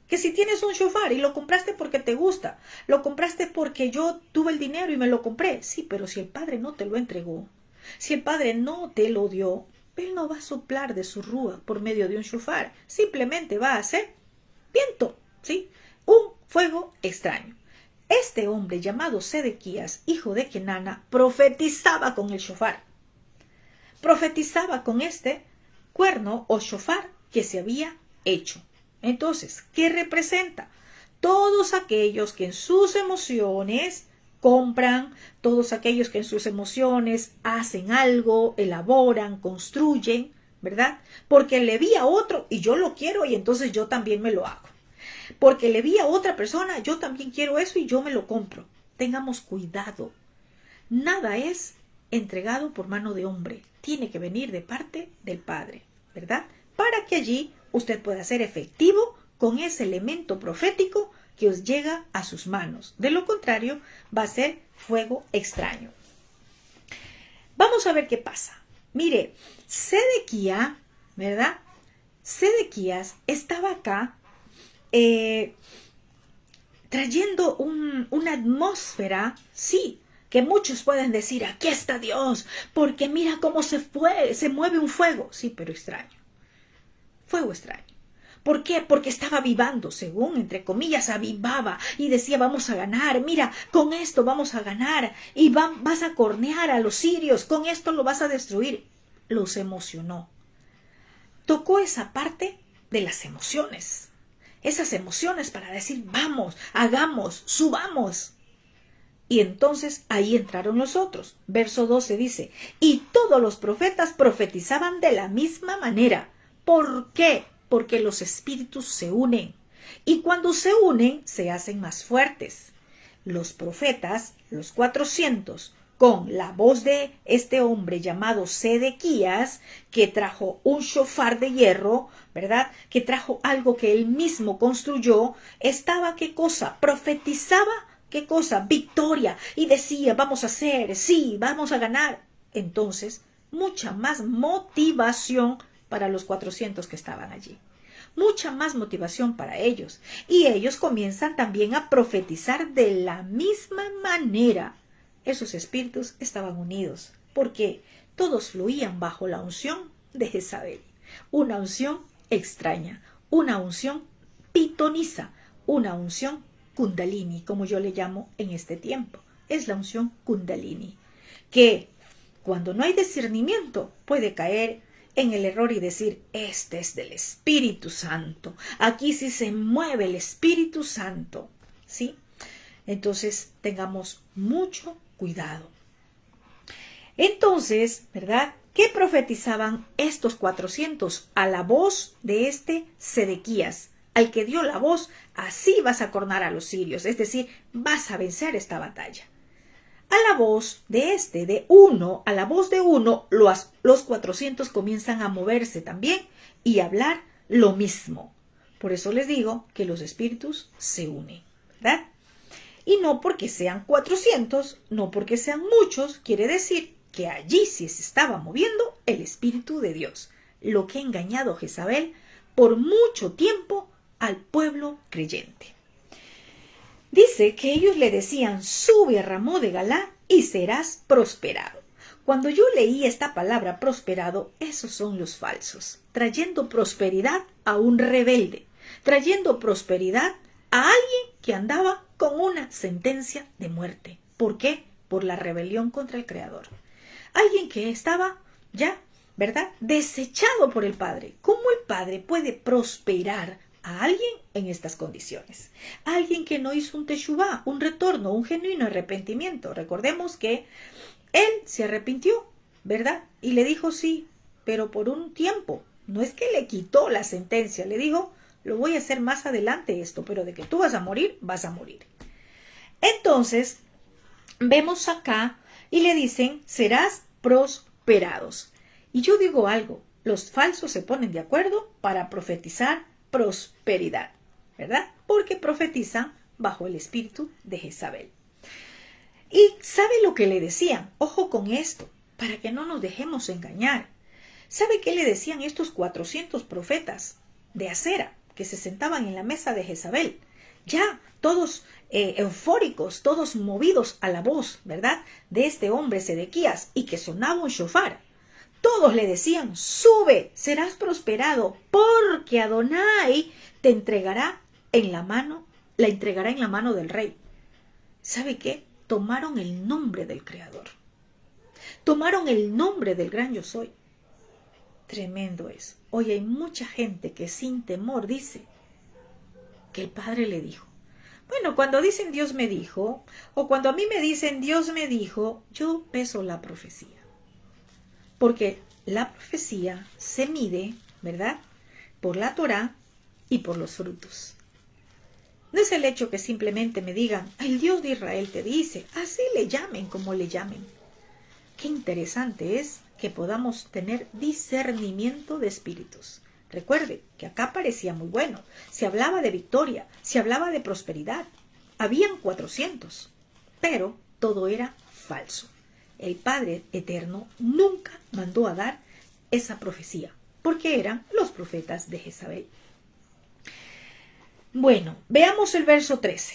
Que si tienes un shofar y lo compraste porque te gusta, lo compraste porque yo tuve el dinero y me lo compré. Sí, pero si el Padre no te lo entregó, si el Padre no te lo dio, Él no va a soplar de su rúa por medio de un shofar. Simplemente va a hacer viento, ¿sí? Un fuego extraño. Este hombre llamado Sedequías, hijo de Kenana, profetizaba con el shofar. Profetizaba con este cuerno o shofar que se había hecho. Entonces, ¿qué representa? Todos aquellos que en sus emociones compran, todos aquellos que en sus emociones hacen algo, elaboran, construyen, ¿verdad? Porque le vi a otro y yo lo quiero y entonces yo también me lo hago. Porque le vi a otra persona, yo también quiero eso y yo me lo compro. Tengamos cuidado. Nada es entregado por mano de hombre. Tiene que venir de parte del Padre, ¿verdad? Para que allí usted pueda ser efectivo con ese elemento profético que os llega a sus manos. De lo contrario, va a ser fuego extraño. Vamos a ver qué pasa. Mire, Sedequías, ¿verdad? Sedequías estaba acá trayendo una atmósfera, sí, que muchos pueden decir, aquí está Dios, porque mira cómo se mueve un fuego. Sí, pero extraño. Fuego extraño. ¿Por qué? Porque estaba avivando, según, entre comillas, avivaba y decía, vamos a ganar, mira, con esto vamos a ganar y vas a cornear a los sirios, con esto lo vas a destruir. Los emocionó. Tocó esa parte de las emociones. Esas emociones para decir, vamos, hagamos, subamos. Y entonces ahí entraron los otros. Verso 12 dice, y todos los profetas profetizaban de la misma manera. ¿Por qué? Porque los espíritus se unen. Y cuando se unen, se hacen más fuertes. Los profetas, los 400, con la voz de este hombre llamado Sedequías, que trajo un shofar de hierro, ¿verdad?, que trajo algo que él mismo construyó, estaba, ¿qué cosa? Profetizaba, ¿qué cosa? Victoria. Y decía, vamos a hacer, sí, vamos a ganar. Entonces, mucha más motivación para los 400 que estaban allí. Mucha más motivación para ellos. Y ellos comienzan también a profetizar de la misma manera esos espíritus estaban unidos, porque todos fluían bajo la unción de Jezabel, una unción extraña, una unción pitoniza, una unción kundalini, como yo le llamo en este tiempo. Es la unción kundalini, que cuando no hay discernimiento puede caer en el error y decir, este es del Espíritu Santo, aquí sí se mueve el Espíritu Santo, ¿sí? Entonces tengamos mucho cuidado. Entonces, ¿verdad? ¿Qué profetizaban estos 400? A la voz de este Sedequías, al que dio la voz, así vas a cornar a los sirios, es decir, vas a vencer esta batalla. A la voz de este, de uno, a la voz de uno, los 400 comienzan a moverse también y a hablar lo mismo. Por eso les digo que los espíritus se unen, ¿verdad? Y no porque sean 400, no porque sean muchos, quiere decir que allí sí se estaba moviendo el Espíritu de Dios, lo que ha engañado Jezabel por mucho tiempo al pueblo creyente. Dice que ellos le decían, sube a Ramón de Galaad y serás prosperado. Cuando yo leí esta palabra prosperado, esos son los falsos, trayendo prosperidad a un rebelde, trayendo prosperidad a alguien que andaba con una sentencia de muerte. ¿Por qué? Por la rebelión contra el Creador. Alguien que estaba ya, ¿verdad?, desechado por el Padre. ¿Cómo el Padre puede prosperar a alguien en estas condiciones? Alguien que no hizo un teshuvá, un retorno, un genuino arrepentimiento. Recordemos que él se arrepintió, ¿verdad? Y le dijo sí, pero por un tiempo. No es que le quitó la sentencia, le dijo, lo voy a hacer más adelante esto, pero de que tú vas a morir, vas a morir. Entonces, vemos acá y le dicen, serás prosperados. Y yo digo algo, los falsos se ponen de acuerdo para profetizar prosperidad, ¿verdad? Porque profetizan bajo el espíritu de Jezabel. Y ¿sabe lo que le decían? Ojo con esto, para que no nos dejemos engañar. ¿Sabe qué le decían estos 400 profetas de acera que se sentaban en la mesa de Jezabel? Ya todos eufóricos, todos movidos a la voz, ¿verdad?, de este hombre Sedequías, y que sonaba un shofar. Todos le decían, sube, serás prosperado, porque Adonai te entregará en la mano, la entregará en la mano del rey. ¿Sabe qué? Tomaron el nombre del Creador. Tomaron el nombre del gran yo soy. Tremendo es. Hoy hay mucha gente que sin temor dice que el Padre le dijo. Bueno, cuando dicen Dios me dijo, o cuando a mí me dicen Dios me dijo, yo peso la profecía. Porque la profecía se mide, ¿verdad?, por la Torá y por los frutos. No es el hecho que simplemente me digan, el Dios de Israel te dice, así le llamen como le llamen. Qué interesante es que podamos tener discernimiento de espíritus. Recuerde que acá parecía muy bueno. Se hablaba de victoria, se hablaba de prosperidad. Habían 400, pero todo era falso. El Padre Eterno nunca mandó a dar esa profecía, porque eran los profetas de Jezabel. Bueno, veamos el verso 13.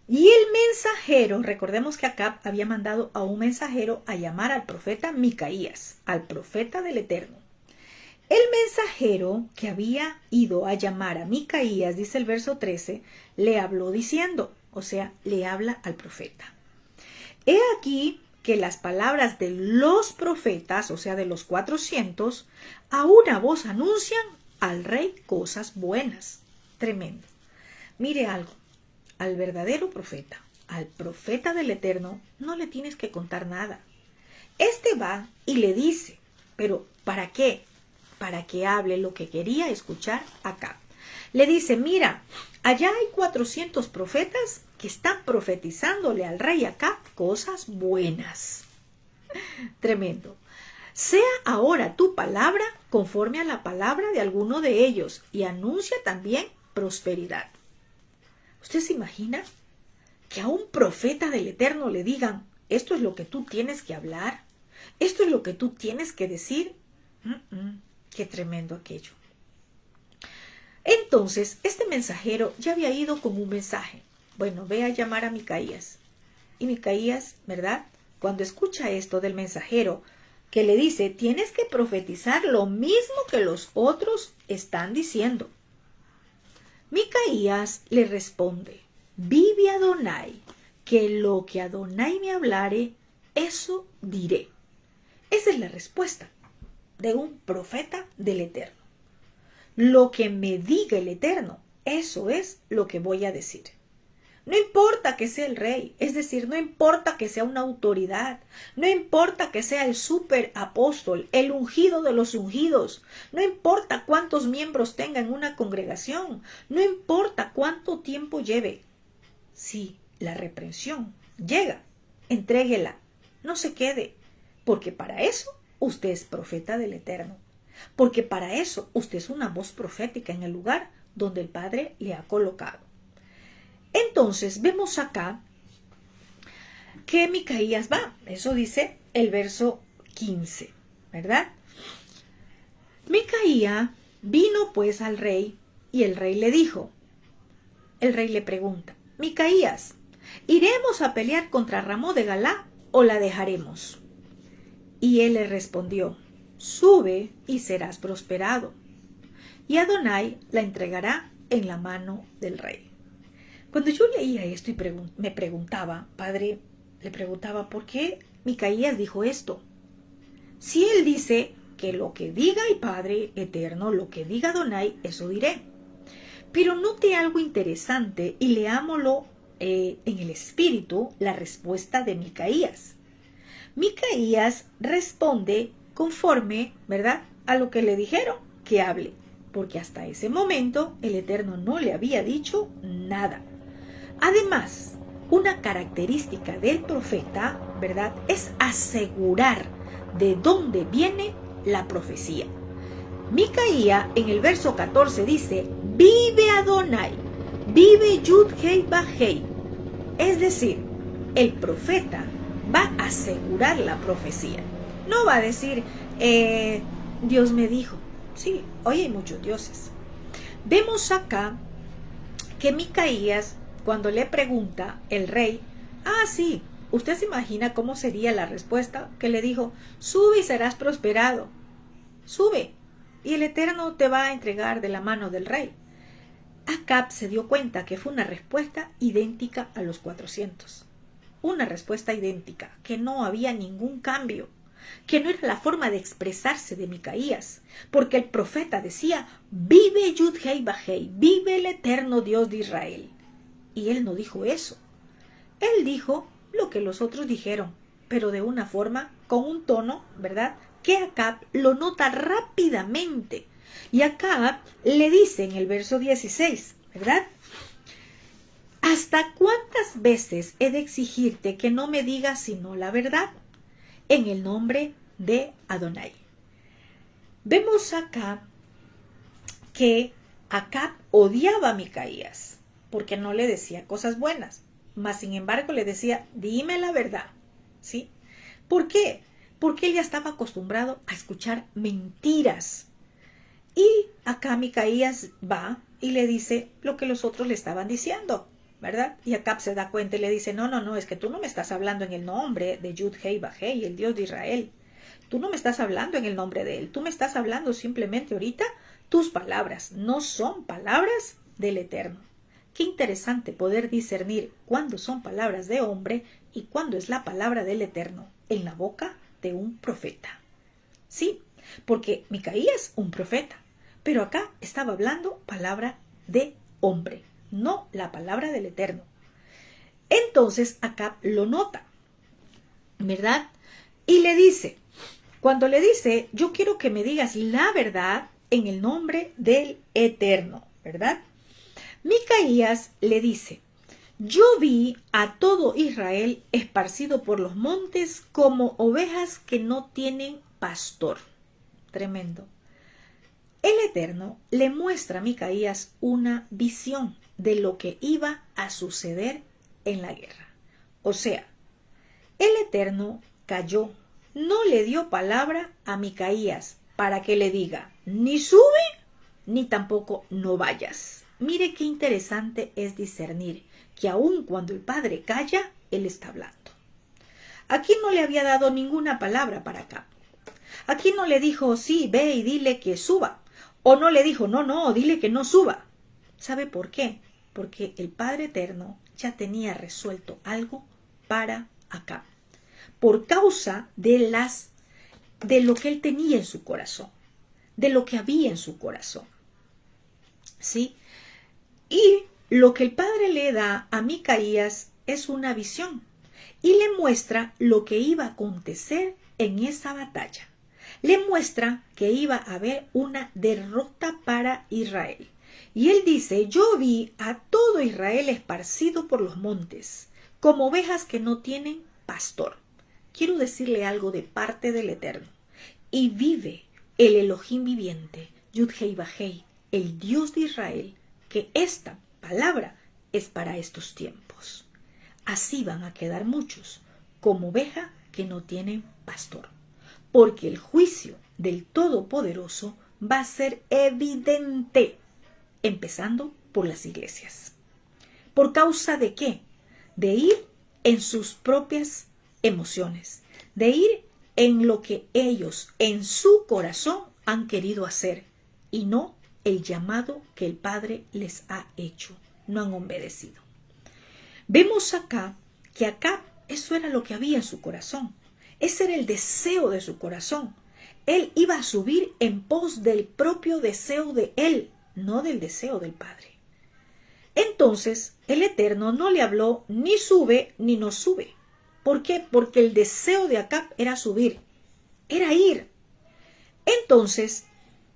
Y el mensajero, recordemos que Acab había mandado a un mensajero a llamar al profeta Micaías, al profeta del Eterno. El mensajero que había ido a llamar a Micaías, dice el verso 13, le habló diciendo, o sea, le habla al profeta. He aquí que las palabras de los profetas, o sea, de los 400, a una voz anuncian al rey cosas buenas. Tremendo. Mire algo, al verdadero profeta, al profeta del Eterno, no le tienes que contar nada. Este va y le dice, pero ¿para qué? Para que hable lo que quería escuchar acá. Le dice, mira, allá hay 400 profetas que están profetizándole al rey acá cosas buenas. Tremendo. Sea ahora tu palabra conforme a la palabra de alguno de ellos y anuncia también prosperidad. ¿Usted se imagina que a un profeta del Eterno le digan, esto es lo que tú tienes que hablar? ¿Esto es lo que tú tienes que decir? Qué tremendo aquello. Entonces, este mensajero ya había ido con un mensaje. Bueno, ve a llamar a Micaías. Y Micaías, ¿verdad? Cuando escucha esto del mensajero que le dice, tienes que profetizar lo mismo que los otros están diciendo. Micaías le responde, vive Adonai, que lo que Adonai me hablare, eso diré. Esa es la respuesta de un profeta del Eterno. Lo que me diga el Eterno, eso es lo que voy a decir. No importa que sea el rey, es decir, no importa que sea una autoridad, no importa que sea el superapóstol, el ungido de los ungidos, no importa cuántos miembros tenga en una congregación, no importa cuánto tiempo lleve. Si la reprensión llega, entréguela, no se quede, porque para eso usted es profeta del Eterno, porque para eso usted es una voz profética en el lugar donde el Padre le ha colocado. Entonces vemos acá que Micaías va, eso dice el verso 15, ¿verdad? Micaías vino pues al rey y el rey le dijo, el rey le pregunta, Micaías, ¿iremos a pelear contra Ramón de Galá o la dejaremos? Y él le respondió, sube y serás prosperado, y Adonai la entregará en la mano del rey. Cuando yo leía esto y me preguntaba, padre, le preguntaba, ¿por qué Micaías dijo esto? Si él dice que lo que diga el Padre Eterno, lo que diga Adonai, eso diré. Pero note algo interesante y leámoslo en el espíritu, la respuesta de Micaías. Micaías responde conforme, ¿verdad?, a lo que le dijeron que hable, porque hasta ese momento el Eterno no le había dicho nada. Además, una característica del profeta, ¿verdad?, es asegurar de dónde viene la profecía. Micaías en el verso 14 dice, vive Adonai, vive Yud-Hei Ba-Hei. Es decir, el profeta va a asegurar la profecía. No va a decir, Dios me dijo. Sí, hoy hay muchos dioses. Vemos acá que Micaías, cuando le pregunta el rey, sí, usted se imagina cómo sería la respuesta, que le dijo, sube y serás prosperado, sube, y el Eterno te va a entregar de la mano del rey. Acab se dio cuenta que fue una respuesta idéntica a los 400, una respuesta idéntica, que no había ningún cambio, que no era la forma de expresarse de Micaías, porque el profeta decía, vive Yud-Hei Ba-Hei, vive el eterno Dios de Israel. Y él no dijo eso. Él dijo lo que los otros dijeron, pero de una forma, con un tono, ¿verdad?, que Acab lo nota rápidamente. Y Acab le dice en el verso 16, ¿verdad?, ¿hasta cuántas veces he de exigirte que no me digas sino la verdad? En el nombre de Adonai. Vemos acá que Acab odiaba a Micaías, porque no le decía cosas buenas, mas sin embargo le decía, dime la verdad, ¿sí? ¿Por qué? Porque él ya estaba acostumbrado a escuchar mentiras. Y acá Micaías va y le dice lo que los otros le estaban diciendo, ¿verdad? Y Acab se da cuenta y le dice, no, es que tú no me estás hablando en el nombre de Yud-Hei Ba-Hei, el Dios de Israel. Tú no me estás hablando en el nombre de él, tú me estás hablando simplemente ahorita tus palabras, no son palabras del Eterno. Qué interesante poder discernir cuándo son palabras de hombre y cuándo es la palabra del Eterno en la boca de un profeta. Sí, porque Micaías, un profeta, pero acá estaba hablando palabra de hombre, no la palabra del Eterno. Entonces Acab lo nota, ¿verdad? Y le dice, cuando le dice, yo quiero que me digas la verdad en el nombre del Eterno, ¿verdad? Micaías le dice, yo vi a todo Israel esparcido por los montes como ovejas que no tienen pastor. Tremendo. El Eterno le muestra a Micaías una visión de lo que iba a suceder en la guerra. O sea, el Eterno calló, no le dio palabra a Micaías para que le diga, ni sube, ni tampoco no vayas. Mire qué interesante es discernir que aun cuando el Padre calla, él está hablando. Aquí no le había dado ninguna palabra para Acab. Aquí no le dijo, sí, ve y dile que suba. O no le dijo, no, dile que no suba. ¿Sabe por qué? Porque el Padre Eterno ya tenía resuelto algo para Acab. Por causa de lo que él tenía en su corazón. De lo que había en su corazón. ¿Sí? Y lo que el Padre le da a Micaías es una visión. Y le muestra lo que iba a acontecer en esa batalla. Le muestra que iba a haber una derrota para Israel. Y él dice, yo vi a todo Israel esparcido por los montes, como ovejas que no tienen pastor. Quiero decirle algo de parte del Eterno. Y vive el Elohim viviente, Yud-Hei Vah-Hei, el Dios de Israel, que esta palabra es para estos tiempos. Así van a quedar muchos, como oveja que no tienen pastor. Porque el juicio del Todopoderoso va a ser evidente, empezando por las iglesias. ¿Por causa de qué? De ir en sus propias emociones, de ir en lo que ellos en su corazón han querido hacer y no el llamado que el Padre les ha hecho. No han obedecido. Vemos acá que Acab eso era lo que había en su corazón. Ese era el deseo de su corazón. Él iba a subir en pos del propio deseo de él, no del deseo del Padre. Entonces, el Eterno no le habló ni sube ni no sube. ¿Por qué? Porque el deseo de Acab era subir, era ir. Entonces,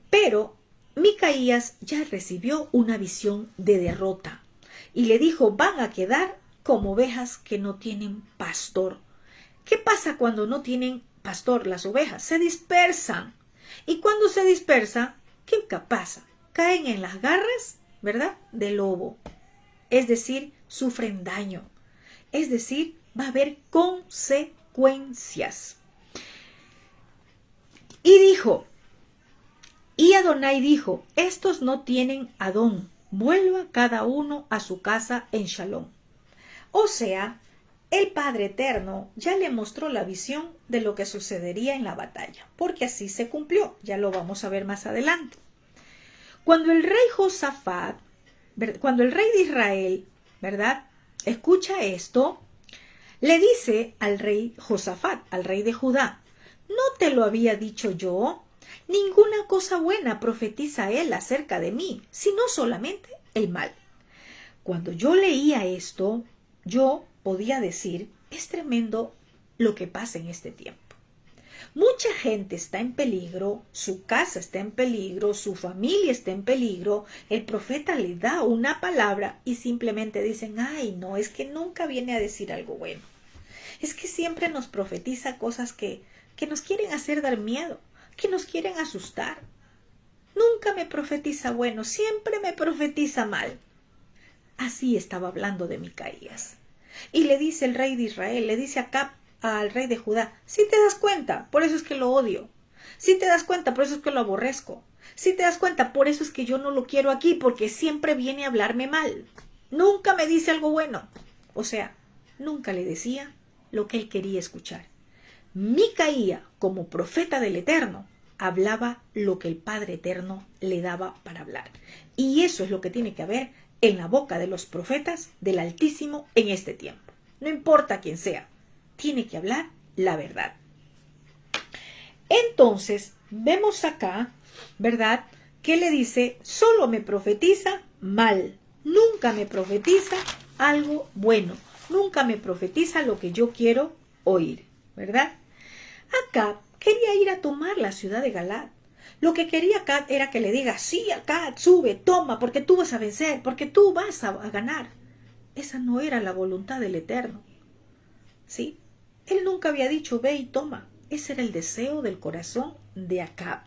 pero Micaías ya recibió una visión de derrota y le dijo, van a quedar como ovejas que no tienen pastor. ¿Qué pasa cuando no tienen pastor las ovejas? Se dispersan. Y cuando se dispersan, ¿qué pasa? Caen en las garras, ¿verdad?, del lobo. Es decir, sufren daño. Es decir, va a haber consecuencias. Y Adonai dijo, estos no tienen Adón, vuelva cada uno a su casa en Shalom. O sea, el Padre Eterno ya le mostró la visión de lo que sucedería en la batalla, porque así se cumplió, ya lo vamos a ver más adelante. Cuando el rey Josafat, cuando el rey de Israel, ¿verdad?, escucha esto, le dice al rey Josafat, al rey de Judá, ¿no te lo había dicho yo? Ninguna cosa buena profetiza él acerca de mí, sino solamente el mal. Cuando yo leía esto, yo podía decir, es tremendo lo que pasa en este tiempo. Mucha gente está en peligro, su casa está en peligro, su familia está en peligro, el profeta le da una palabra y simplemente dicen, ay no, es que nunca viene a decir algo bueno. Es que siempre nos profetiza cosas que nos quieren hacer dar miedo, que nos quieren asustar. Nunca me profetiza bueno, siempre me profetiza mal. Así estaba hablando de Micaías. Y le dice el rey de Israel, le dice Acab al rey de Judá, si te das cuenta, por eso es que lo odio. Si te das cuenta, por eso es que lo aborrezco. Si te das cuenta, por eso es que yo no lo quiero aquí, porque siempre viene a hablarme mal. Nunca me dice algo bueno. O sea, nunca le decía lo que él quería escuchar. Micaía, como profeta del Eterno, hablaba lo que el Padre Eterno le daba para hablar. Y eso es lo que tiene que haber en la boca de los profetas del Altísimo en este tiempo. No importa quién sea, tiene que hablar la verdad. Entonces, vemos acá, ¿verdad?, que le dice, solo me profetiza mal, nunca me profetiza algo bueno, nunca me profetiza lo que yo quiero oír, ¿verdad? Acab quería ir a tomar la ciudad de Galad. Lo que quería Acab era que le diga, sí, Acab, sube, toma, porque tú vas a vencer, porque tú vas a ganar. Esa no era la voluntad del Eterno, ¿sí? Él nunca había dicho, ve y toma. Ese era el deseo del corazón de Acab.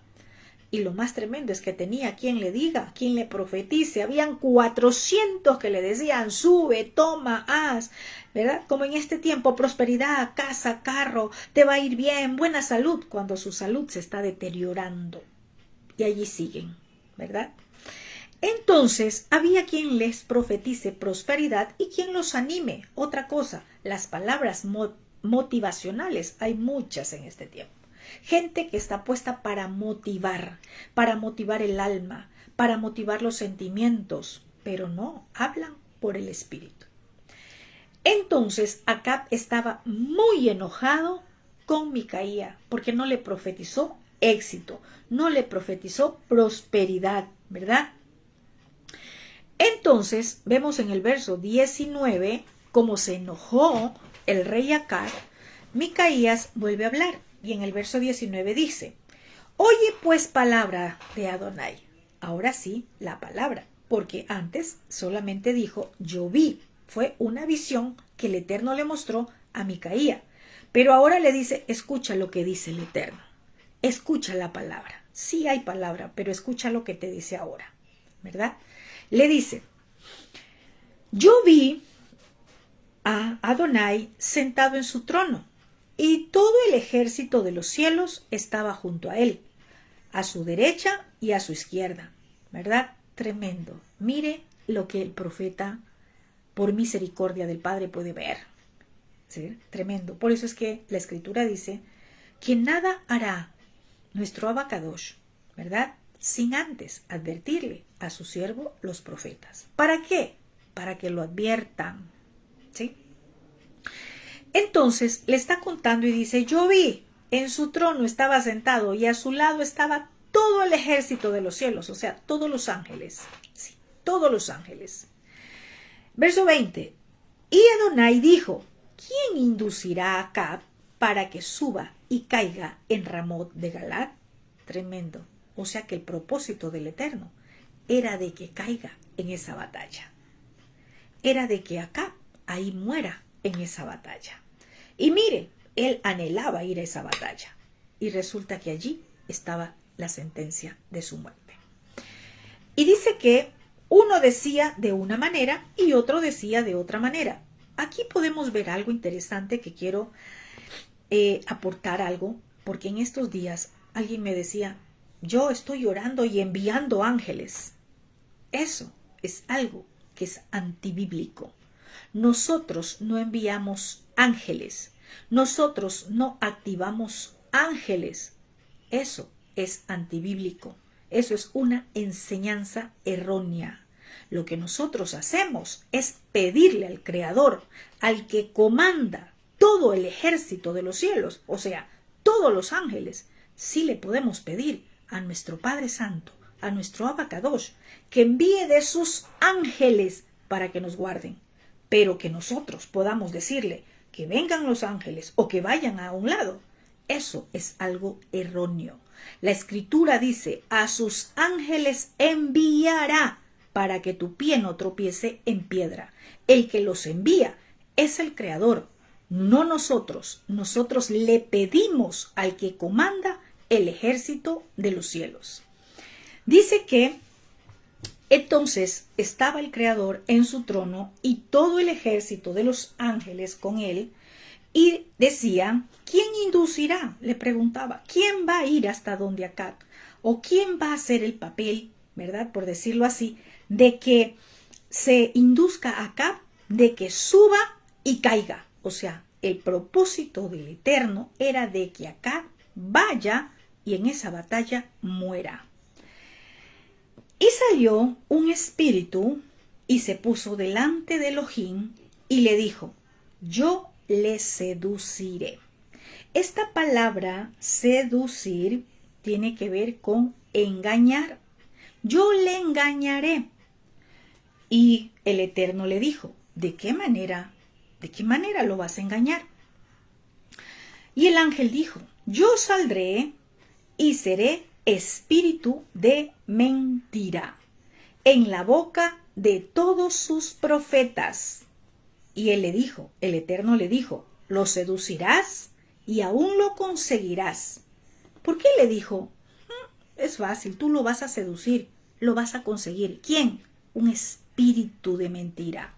Y lo más tremendo es que tenía quien le diga, quien le profetice. Habían 400 que le decían, sube, toma, haz, ¿verdad? Como en este tiempo, prosperidad, casa, carro, te va a ir bien, buena salud, cuando su salud se está deteriorando. Y allí siguen, ¿verdad? Entonces había quien les profetice prosperidad y quien los anime. Otra cosa, las palabras motivacionales, hay muchas en este tiempo. Gente que está puesta para motivar el alma, para motivar los sentimientos, pero no, hablan por el espíritu. Entonces Acab estaba muy enojado con Micaía porque no le profetizó éxito, no le profetizó prosperidad, ¿verdad? Entonces vemos en el verso 19 cómo se enojó el rey Acab. Micaías vuelve a hablar y en el verso 19 dice: oye pues palabra de Adonai. Ahora sí, la palabra, porque antes solamente dijo yo vi. Fue una visión que el Eterno le mostró a Micaía. Pero ahora le dice, escucha lo que dice el Eterno. Escucha la palabra. Sí hay palabra, pero escucha lo que te dice ahora, ¿verdad? Le dice, yo vi a Adonai sentado en su trono y todo el ejército de los cielos estaba junto a él, a su derecha y a su izquierda, ¿verdad? Tremendo. Mire lo que el profeta, por misericordia del Padre, puede ver. ¿Sí? Tremendo. Por eso es que la Escritura dice que nada hará nuestro Abacadosh, ¿verdad? Sin antes advertirle a su siervo los profetas. ¿Para qué? Para que lo adviertan. ¿Sí? Entonces le está contando y dice, yo vi, en su trono estaba sentado y a su lado estaba todo el ejército de los cielos, o sea, todos los ángeles. Sí, todos los ángeles. Verso 20. Y Adonai dijo, ¿quién inducirá a Acab para que suba y caiga en Ramot de Galad? Tremendo. O sea que el propósito del Eterno era de que caiga en esa batalla. Era de que Acab ahí muera en esa batalla. Y mire, él anhelaba ir a esa batalla. Y resulta que allí estaba la sentencia de su muerte. Y dice que uno decía de una manera y otro decía de otra manera. Aquí podemos ver algo interesante que quiero aportar algo, porque en estos días alguien me decía, yo estoy orando y enviando ángeles. Eso es algo que es antibíblico. Nosotros no enviamos ángeles. Nosotros no activamos ángeles. Eso es antibíblico. Eso es una enseñanza errónea. Lo que nosotros hacemos es pedirle al Creador, al que comanda todo el ejército de los cielos, o sea, todos los ángeles. Sí le podemos pedir a nuestro Padre Santo, a nuestro Abacadosh, que envíe de sus ángeles para que nos guarden. Pero que nosotros podamos decirle que vengan los ángeles o que vayan a un lado, eso es algo erróneo. La Escritura dice, a sus ángeles enviará para que tu pie no tropiece en piedra. El que los envía es el Creador, no nosotros. Nosotros le pedimos al que comanda el ejército de los cielos. Dice que entonces estaba el Creador en su trono y todo el ejército de los ángeles con él, y decía, ¿quién inducirá? Le preguntaba, ¿quién va a ir hasta donde Acab? ¿O quién va a hacer el papel, verdad, por decirlo así, de que se induzca a Acab, de que suba y caiga? O sea, el propósito del Eterno era de que Acab vaya y en esa batalla muera. Y salió un espíritu y se puso delante de Elohim y le dijo, yo le seduciré. Esta palabra seducir tiene que ver con engañar. Yo le engañaré. Y el Eterno le dijo, ¿de qué manera? ¿De qué manera lo vas a engañar? Y el ángel dijo, yo saldré y seré espíritu de mentira en la boca de todos sus profetas. Y él le dijo, el Eterno le dijo, lo seducirás y aún lo conseguirás. ¿Por qué le dijo? Es fácil, tú lo vas a seducir, lo vas a conseguir. ¿Quién? Un espíritu de mentira.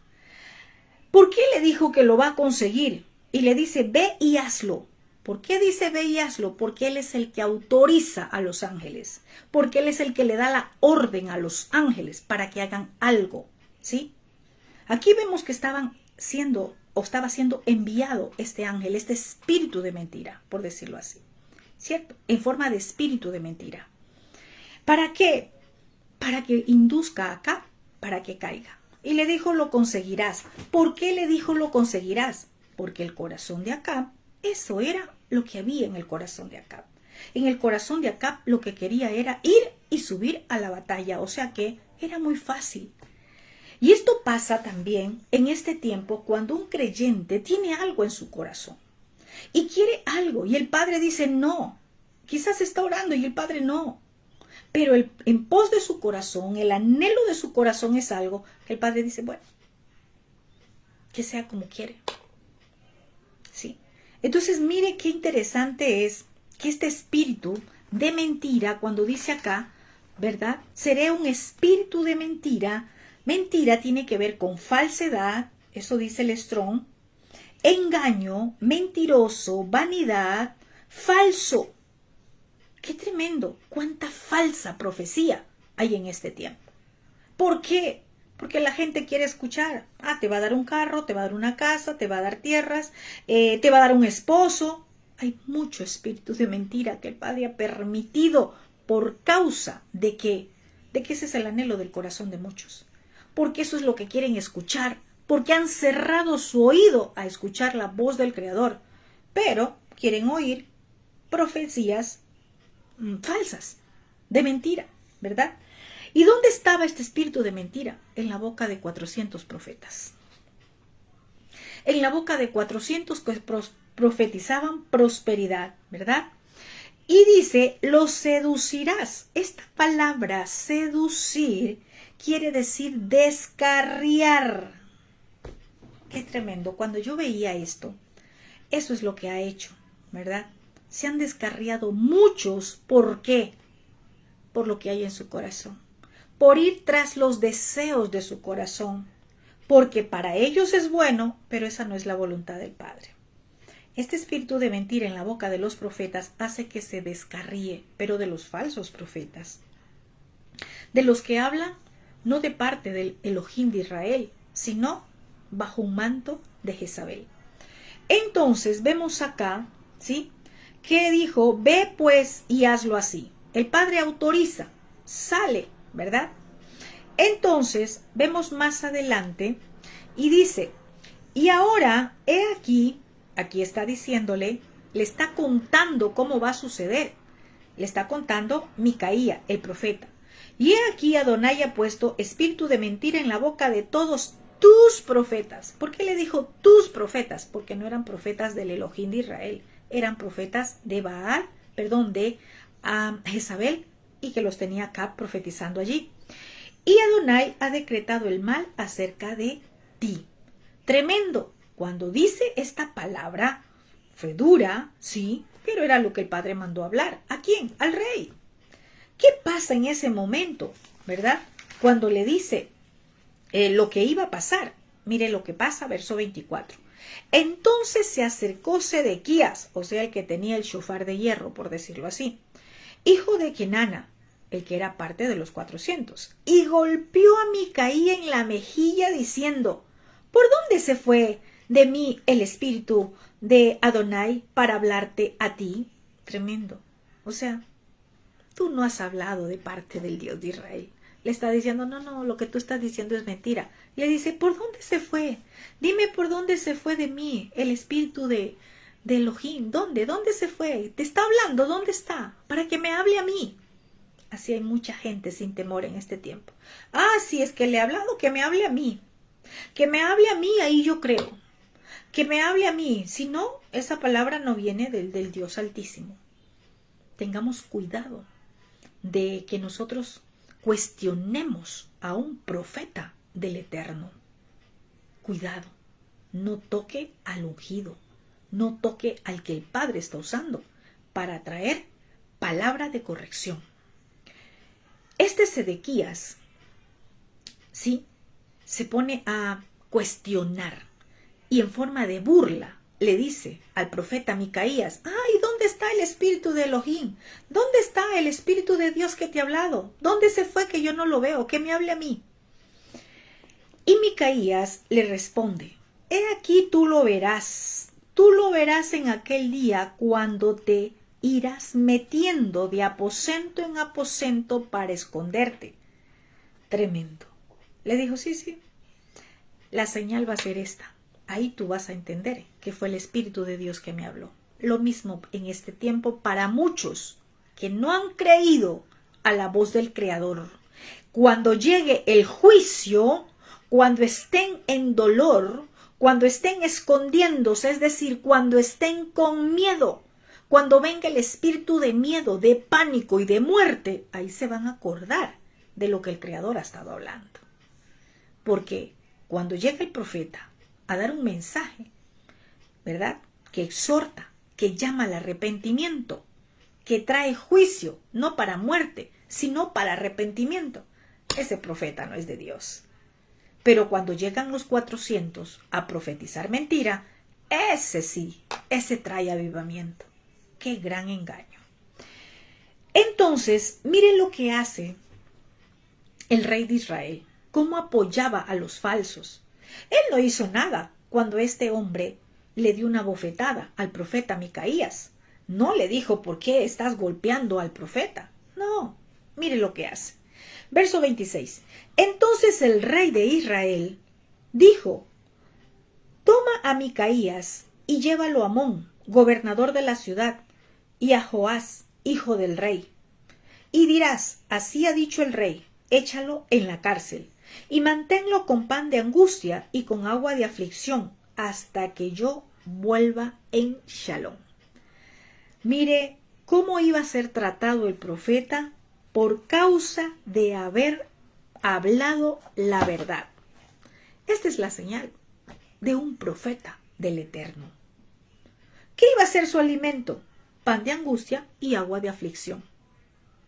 ¿Por qué le dijo que lo va a conseguir? Y le dice, ve y hazlo. ¿Por qué dice ve y hazlo? Porque Él es el que autoriza a los ángeles. Porque Él es el que le da la orden a los ángeles para que hagan algo. ¿Sí? Aquí vemos que estaba siendo enviado este ángel, este espíritu de mentira, por decirlo así. ¿Cierto? En forma de espíritu de mentira. ¿Para qué? Para que induzca a Acab, para que caiga. Y le dijo, lo conseguirás. ¿Por qué le dijo, lo conseguirás? Porque el corazón de Acab, eso era lo que había en el corazón de Acab. En el corazón de Acab lo que quería era ir y subir a la batalla, o sea que era muy fácil. Y esto pasa también en este tiempo cuando un creyente tiene algo en su corazón y quiere algo y el Padre dice no. Quizás está orando y el Padre no. Pero en pos de su corazón, el anhelo de su corazón es algo que el Padre dice, bueno, que sea como quiere. ¿Sí? Entonces, mire qué interesante es que este espíritu de mentira, cuando dice acá, ¿verdad? Seré un espíritu de mentira. Mentira tiene que ver con falsedad, eso dice el Strong, engaño, mentiroso, vanidad, falso. ¡Qué tremendo! ¡Cuánta falsa profecía hay en este tiempo! ¿Por qué? Porque la gente quiere escuchar. Te va a dar un carro, te va a dar una casa, te va a dar tierras, te va a dar un esposo. Hay mucho espíritu de mentira que el Padre ha permitido por causa de que ese es el anhelo del corazón de muchos. Porque eso es lo que quieren escuchar. Porque han cerrado su oído a escuchar la voz del Creador. Pero quieren oír profecías falsas, de mentira, ¿verdad? ¿Y dónde estaba este espíritu de mentira? En la boca de 400 profetas. En la boca de 400 que profetizaban prosperidad, ¿verdad? Y dice, los seducirás. Esta palabra seducir quiere decir descarriar. Qué tremendo. Cuando yo veía esto, eso es lo que ha hecho, ¿verdad? Se han descarriado muchos. ¿Por qué? Por lo que hay en su corazón. Por ir tras los deseos de su corazón. Porque para ellos es bueno, pero esa no es la voluntad del Padre. Este espíritu de mentira en la boca de los profetas hace que se descarríe, pero de los falsos profetas. De los que hablan no de parte del Elohim de Israel, sino bajo un manto de Jezabel. Entonces vemos acá, ¿sí?, que dijo, ve pues y hazlo así. El Padre autoriza, sale, ¿verdad? Entonces vemos más adelante y dice, y ahora he aquí está diciéndole, le está contando cómo va a suceder. Le está contando Micaía, el profeta. Y he aquí Adonai ha puesto espíritu de mentira en la boca de todos tus profetas. ¿Por qué le dijo tus profetas? Porque no eran profetas del Elohim de Israel, eran profetas de Baal, de Jezabel, y que los tenía acá profetizando allí. Y Adonai ha decretado el mal acerca de ti. Tremendo. Cuando dice esta palabra, fue dura, sí, pero era lo que el Padre mandó hablar. ¿A quién? Al rey. ¿Qué pasa en ese momento, verdad? Cuando le dice lo que iba a pasar. Mire lo que pasa, verso 24. Entonces se acercó Sedequías, o sea, el que tenía el shofar de hierro, por decirlo así, hijo de Kenana, el que era parte de los 400, y golpeó a Micaía en la mejilla diciendo, ¿por dónde se fue de mí el espíritu de Adonai para hablarte a ti? Tremendo. O sea, tú no has hablado de parte del Dios de Israel. Le está diciendo, no, lo que tú estás diciendo es mentira. Le dice, ¿por dónde se fue? Dime por dónde se fue de mí el espíritu de Elohim. ¿Dónde se fue? Te está hablando, ¿dónde está? Para que me hable a mí. Así hay mucha gente sin temor en este tiempo. Si es que le he hablado, que me hable a mí. Que me hable a mí, ahí yo creo. Que me hable a mí. Si no, esa palabra no viene del Dios Altísimo. Tengamos cuidado de que nosotros cuestionemos a un profeta del Eterno. Cuidado, no toque al ungido, no toque al que el Padre está usando para traer palabra de corrección. Este Sedequías, sí, se pone a cuestionar y en forma de burla le dice al profeta Micaías, está el espíritu de Elohim? ¿Dónde está el espíritu de Dios que te ha hablado? ¿Dónde se fue que yo no lo veo? Que me hable a mí. Y Micaías le responde, he aquí tú lo verás en aquel día cuando te irás metiendo de aposento en aposento para esconderte. Tremendo. Le dijo, sí, la señal va a ser esta. Ahí tú vas a entender que fue el Espíritu de Dios que me habló. Lo mismo en este tiempo para muchos que no han creído a la voz del Creador. Cuando llegue el juicio, cuando estén en dolor, cuando estén escondiéndose, es decir, cuando estén con miedo, cuando venga el espíritu de miedo, de pánico y de muerte, ahí se van a acordar de lo que el Creador ha estado hablando. Porque cuando llega el profeta a dar un mensaje, ¿verdad?, que exhorta, que llama al arrepentimiento, que trae juicio, no para muerte, sino para arrepentimiento, ese profeta no es de Dios. Pero cuando llegan los 400 a profetizar mentira, ese sí, ese trae avivamiento. ¡Qué gran engaño! Entonces, miren lo que hace el rey de Israel, cómo apoyaba a los falsos. Él no hizo nada cuando este hombre le dio una bofetada al profeta Micaías. No le dijo, ¿por qué estás golpeando al profeta? No, mire lo que hace. Verso 26. Entonces el rey de Israel dijo, toma a Micaías y llévalo a Amón, gobernador de la ciudad, y a Joás, hijo del rey. Y dirás, así ha dicho el rey, échalo en la cárcel, y manténlo con pan de angustia y con agua de aflicción, hasta que yo vuelva en Shalom. Mire cómo iba a ser tratado el profeta por causa de haber hablado la verdad. Esta es la señal de un profeta del Eterno. ¿Qué iba a ser su alimento? Pan de angustia y agua de aflicción.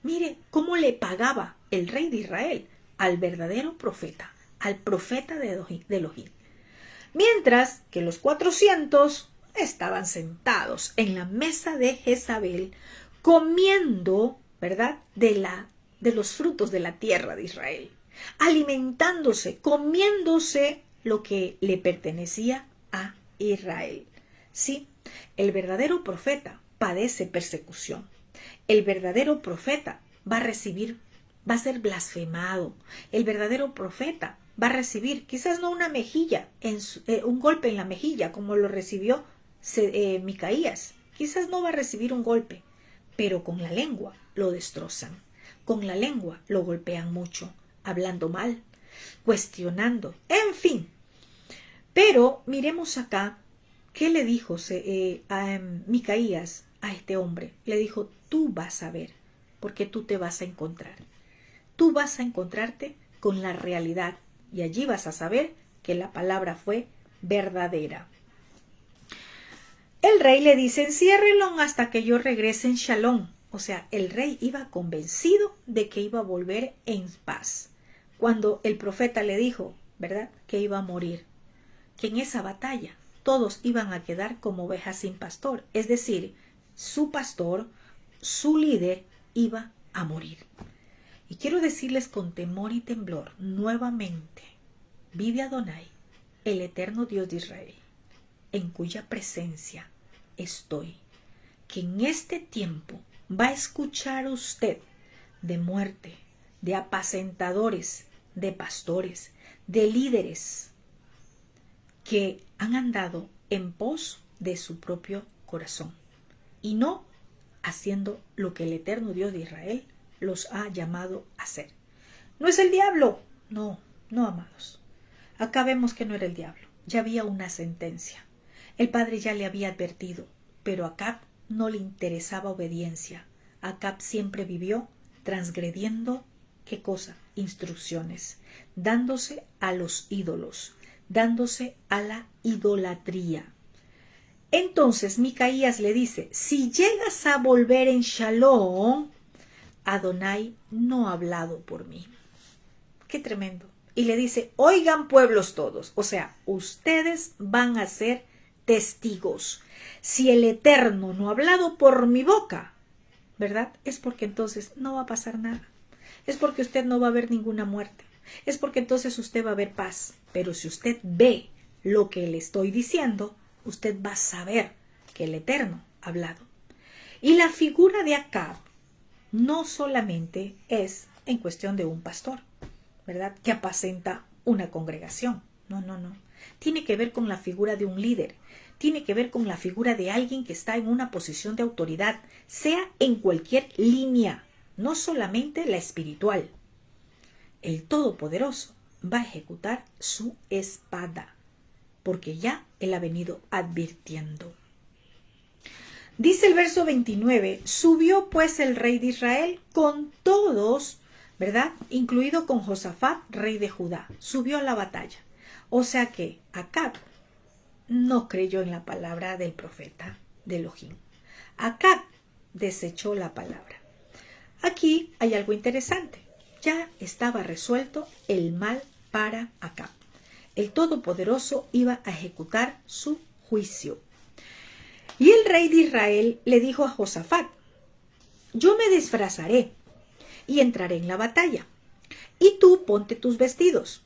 Mire cómo le pagaba el rey de Israel al verdadero profeta, al profeta de Elohim. Mientras que los 400 estaban sentados en la mesa de Jezabel comiendo, ¿verdad?, de los frutos de la tierra de Israel, alimentándose, comiéndose lo que le pertenecía a Israel. Sí, el verdadero profeta padece persecución. El verdadero profeta va a ser blasfemado. El verdadero profeta va a recibir, quizás no una mejilla, un golpe en la mejilla, como lo recibió Micaías. Quizás no va a recibir un golpe, pero con la lengua lo destrozan. Con la lengua lo golpean mucho, hablando mal, cuestionando, en fin. Pero miremos acá, ¿qué le dijo a Micaías a este hombre? Le dijo, tú vas a ver, porque tú te vas a encontrar. Tú vas a encontrarte con la realidad y allí vas a saber que la palabra fue verdadera. El rey le dice, enciérrelo hasta que yo regrese en Shalom. O sea, el rey iba convencido de que iba a volver en paz. Cuando el profeta le dijo, ¿verdad?, que iba a morir, que en esa batalla todos iban a quedar como ovejas sin pastor. Es decir, su pastor, su líder, iba a morir. Y quiero decirles con temor y temblor, nuevamente, vive Adonai, el eterno Dios de Israel, en cuya presencia estoy, que en este tiempo va a escuchar usted de muerte, de apacentadores, de pastores, de líderes que han andado en pos de su propio corazón y no haciendo lo que el eterno Dios de Israel los ha llamado a hacer. ¿No es el diablo? No, amados. Acá vemos que no era el diablo. Ya había una sentencia. El padre ya le había advertido, pero a Acab no le interesaba obediencia. Acab siempre vivió transgrediendo, ¿qué cosa? Instrucciones, dándose a los ídolos, dándose a la idolatría. Entonces Micaías le dice, si llegas a volver en Shalom, Adonai no ha hablado por mí. Qué tremendo. Y le dice, oigan pueblos todos, o sea, ustedes van a ser testigos. Si el Eterno no ha hablado por mi boca, ¿verdad? Es porque entonces no va a pasar nada. Es porque usted no va a ver ninguna muerte. Es porque entonces usted va a ver paz. Pero si usted ve lo que le estoy diciendo, usted va a saber que el Eterno ha hablado. Y la figura de Acab no solamente es en cuestión de un pastor, ¿verdad? Que apacenta una congregación. No. Tiene que ver con la figura de un líder. Tiene que ver con la figura de alguien que está en una posición de autoridad, sea en cualquier línea, no solamente la espiritual. El Todopoderoso va a ejecutar su espada, porque ya Él ha venido advirtiendo. Dice el verso 29, subió pues el rey de Israel con todos, ¿verdad? Incluido con Josafat, rey de Judá. Subió a la batalla. O sea que Acab no creyó en la palabra del profeta de Elohim. Acab desechó la palabra. Aquí hay algo interesante. Ya estaba resuelto el mal para Acab. El Todopoderoso iba a ejecutar su juicio. Y el rey de Israel le dijo a Josafat, yo me disfrazaré y entraré en la batalla, y tú ponte tus vestidos.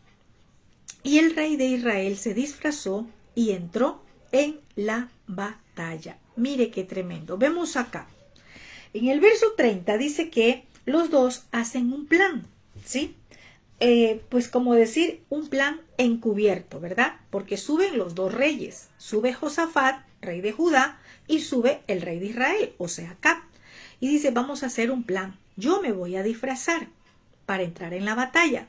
Y el rey de Israel se disfrazó y entró en la batalla. Mire qué tremendo. Vemos acá. En el verso 30 dice que los dos hacen un plan, ¿sí? Pues como decir, un plan encubierto, ¿verdad? Porque suben los dos reyes. Sube Josafat, rey de Judá, y sube el rey de Israel, o sea, Acab. Y dice, vamos a hacer un plan. Yo me voy a disfrazar para entrar en la batalla.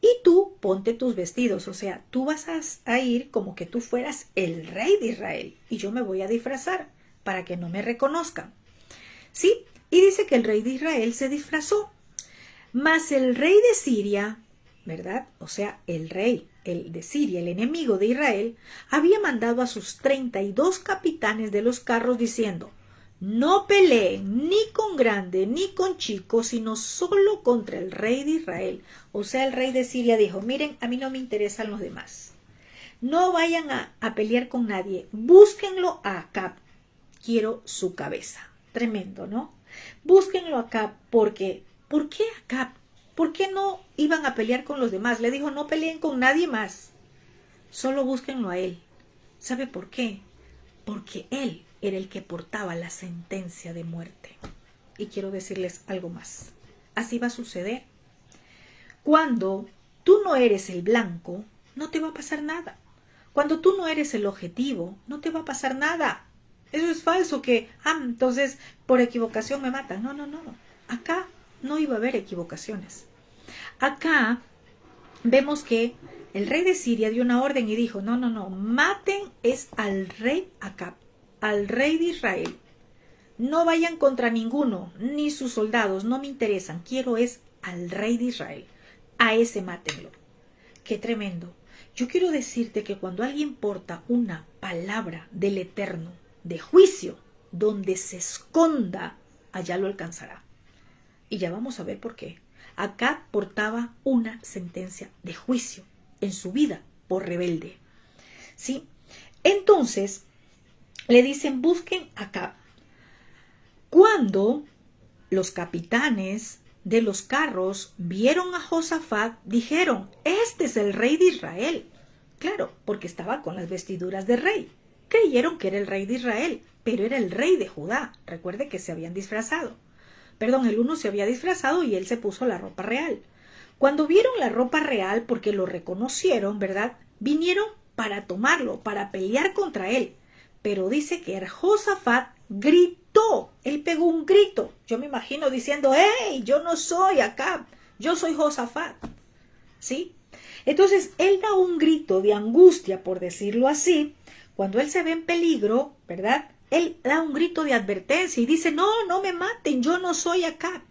Y tú ponte tus vestidos, o sea, tú vas a ir como que tú fueras el rey de Israel. Y yo me voy a disfrazar para que no me reconozcan. ¿Sí? Y dice que el rey de Israel se disfrazó. Mas el rey de Siria, ¿verdad? O sea, el rey de Siria, el enemigo de Israel, había mandado a sus 32 capitanes de los carros diciendo, no peleen ni con grande ni con chico, sino solo contra el rey de Israel. O sea, el rey de Siria dijo, miren, a mí no me interesan los demás. No vayan a pelear con nadie. Búsquenlo a Acab. Quiero su cabeza. Tremendo, ¿no? Búsquenlo a Acab porque... ¿Por qué Acab? ¿Por qué no iban a pelear con los demás? Le dijo, no peleen con nadie más. Solo búsquenlo a él. ¿Sabe por qué? Porque él era el que portaba la sentencia de muerte. Y quiero decirles algo más. Así va a suceder. Cuando tú no eres el blanco, no te va a pasar nada. Cuando tú no eres el objetivo, no te va a pasar nada. Eso es falso que, entonces por equivocación me matan. No. Acá no iba a haber equivocaciones. Acá vemos que el rey de Siria dio una orden y dijo, no, maten es al rey Acab, al rey de Israel. No vayan contra ninguno, ni sus soldados, no me interesan. Quiero es al rey de Israel. A ese mátenlo. Qué tremendo. Yo quiero decirte que cuando alguien porta una palabra del Eterno, de juicio, donde se esconda, allá lo alcanzará. Y ya vamos a ver por qué. Acab portaba una sentencia de juicio en su vida por rebelde. ¿Sí? Entonces, le dicen, busquen a Acab. Cuando los capitanes de los carros vieron a Josafat, dijeron, este es el rey de Israel. Claro, porque estaba con las vestiduras de rey. Creyeron que era el rey de Israel, pero era el rey de Judá. Recuerde que se habían disfrazado. El uno se había disfrazado y él se puso la ropa real. Cuando vieron la ropa real, porque lo reconocieron, ¿verdad? Vinieron para tomarlo, para pelear contra él. Pero dice que Josafat gritó, él pegó un grito. Yo me imagino diciendo, ¡hey! Yo no soy Acab, yo soy Josafat. ¿Sí? Entonces, él da un grito de angustia, por decirlo así, cuando él se ve en peligro, ¿verdad? Él da un grito de advertencia y dice, no me maten, yo no soy Acab.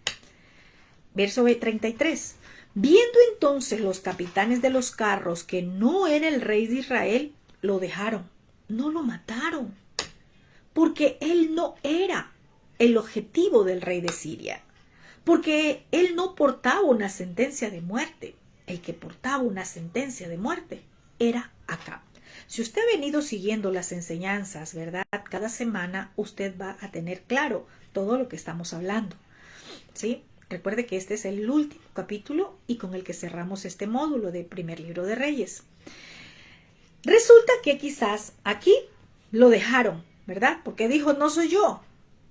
Verso 33. Viendo entonces los capitanes de los carros que no era el rey de Israel, lo dejaron, no lo mataron, porque él no era el objetivo del rey de Siria, porque él no portaba una sentencia de muerte. El que portaba una sentencia de muerte era Acab. Si usted ha venido siguiendo las enseñanzas, ¿verdad? Cada semana usted va a tener claro todo lo que estamos hablando, ¿sí? Recuerde que este es el último capítulo y con el que cerramos este módulo del primer libro de Reyes. Resulta que quizás aquí lo dejaron, ¿verdad? Porque dijo, no soy yo,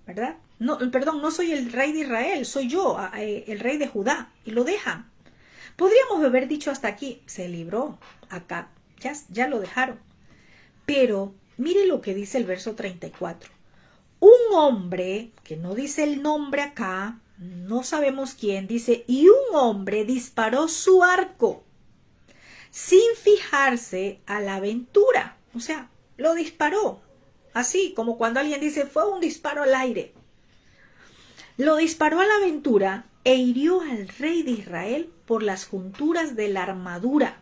¿verdad? No, perdón, no soy el rey de Israel, soy yo, el rey de Judá, y lo dejan. Podríamos haber dicho hasta aquí, se libró acá, ya lo dejaron. Pero mire lo que dice el verso 34. Un hombre, que no dice el nombre acá, no sabemos quién, dice, y un hombre disparó su arco sin fijarse a la aventura. O sea, lo disparó. Así como cuando alguien dice, fue un disparo al aire. Lo disparó a la aventura e hirió al rey de Israel por las junturas de la armadura.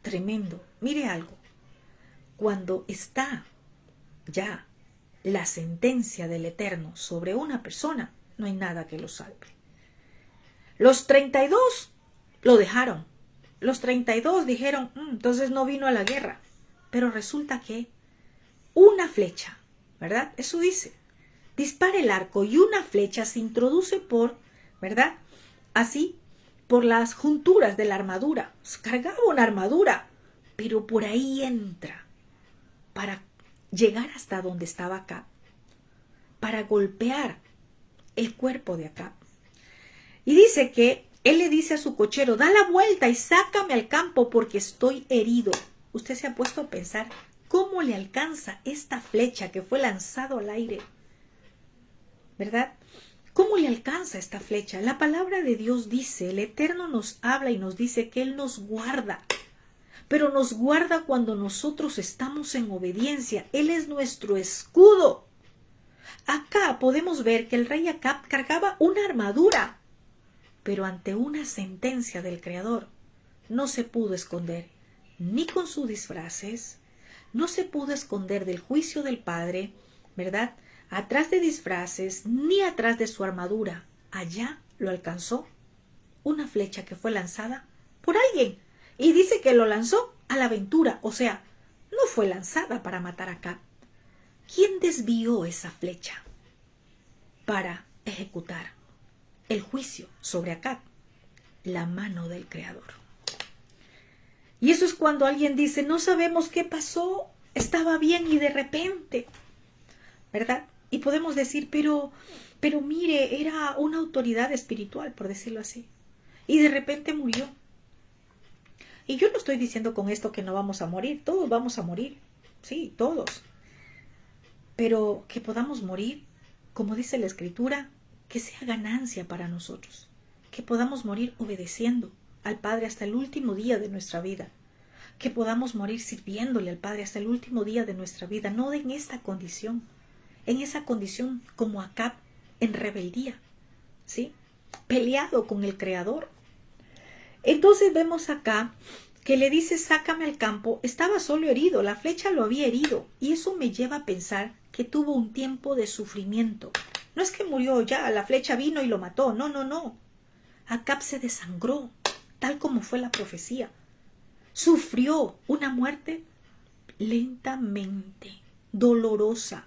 Tremendo. Mire algo. Cuando está ya la sentencia del Eterno sobre una persona, no hay nada que lo salve. Los 32 lo dejaron. Los 32 dijeron, entonces no vino a la guerra. Pero resulta que una flecha, ¿verdad? Eso dice. Dispara el arco y una flecha se introduce por, ¿verdad? Así, por las junturas de la armadura. Cargaba una armadura, pero por ahí entra para llegar hasta donde estaba Acab, para golpear el cuerpo de Acab. Y dice que él le dice a su cochero, da la vuelta y sácame al campo porque estoy herido. Usted se ha puesto a pensar cómo le alcanza esta flecha que fue lanzado al aire, ¿verdad? ¿Cómo le alcanza esta flecha? La palabra de Dios dice, el Eterno nos habla y nos dice que Él nos guarda, pero nos guarda cuando nosotros estamos en obediencia. Él es nuestro escudo. Acá podemos ver que el rey Acab cargaba una armadura, pero ante una sentencia del Creador no se pudo esconder ni con sus disfraces, no se pudo esconder del juicio del Padre, ¿verdad? Atrás de disfraces, ni atrás de su armadura. Allá lo alcanzó una flecha que fue lanzada por alguien. Y dice que lo lanzó a la aventura, o sea, no fue lanzada para matar a Acab. ¿Quién desvió esa flecha para ejecutar el juicio sobre Acab? La mano del Creador. Y eso es cuando alguien dice, no sabemos qué pasó, estaba bien y de repente, ¿verdad? Y podemos decir, pero mire, era una autoridad espiritual, por decirlo así, y de repente murió. Y yo no estoy diciendo con esto que no vamos a morir, todos vamos a morir, sí, todos. Pero que podamos morir, como dice la Escritura, que sea ganancia para nosotros, que podamos morir obedeciendo al Padre hasta el último día de nuestra vida, que podamos morir sirviéndole al Padre hasta el último día de nuestra vida, no en esta condición, en esa condición como Acab, en rebeldía, ¿sí? Peleado con el Creador. Entonces vemos acá que le dice, sácame al campo. Estaba solo herido, la flecha lo había herido, y eso me lleva a pensar que tuvo un tiempo de sufrimiento. No es que murió ya, la flecha vino y lo mató, no. Acab se desangró, tal como fue la profecía. Sufrió una muerte lentamente, dolorosa.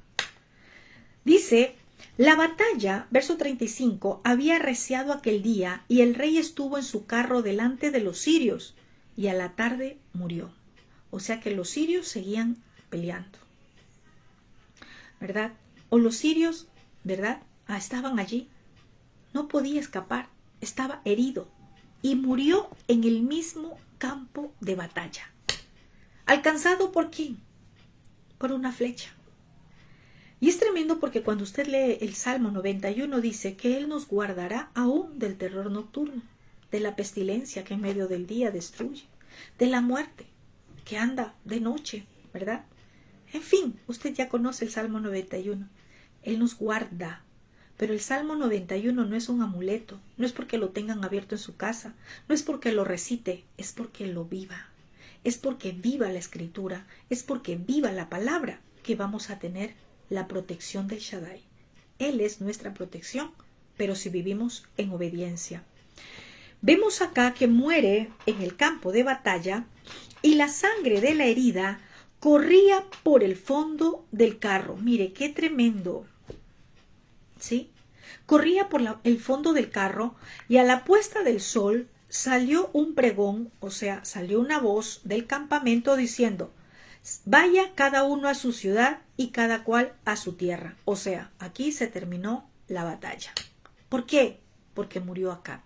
Dice, la batalla, verso 35, había arreciado aquel día y el rey estuvo en su carro delante de los sirios y a la tarde murió. O sea que los sirios seguían peleando, ¿verdad? O los sirios, ¿verdad? Estaban allí. No podía escapar, estaba herido y murió en el mismo campo de batalla. ¿Alcanzado por quién? Por una flecha. Y es tremendo porque cuando usted lee el Salmo 91 dice que Él nos guardará aún del terror nocturno, de la pestilencia que en medio del día destruye, de la muerte que anda de noche, ¿verdad? En fin, usted ya conoce el Salmo 91. Él nos guarda. Pero el Salmo 91 no es un amuleto, no es porque lo tengan abierto en su casa, no es porque lo recite, es porque lo viva. Es porque viva la Escritura, es porque viva la palabra que vamos a tener la protección del Shaddai. Él es nuestra protección, pero si vivimos en obediencia. Vemos acá que muere en el campo de batalla y la sangre de la herida corría por el fondo del carro. Mire, qué tremendo. ¿Sí? Corría por el fondo del carro y a la puesta del sol salió un pregón, o sea, salió una voz del campamento diciendo: vaya cada uno a su ciudad y cada cual a su tierra. O sea, aquí se terminó la batalla. ¿Por qué? Porque murió Acab.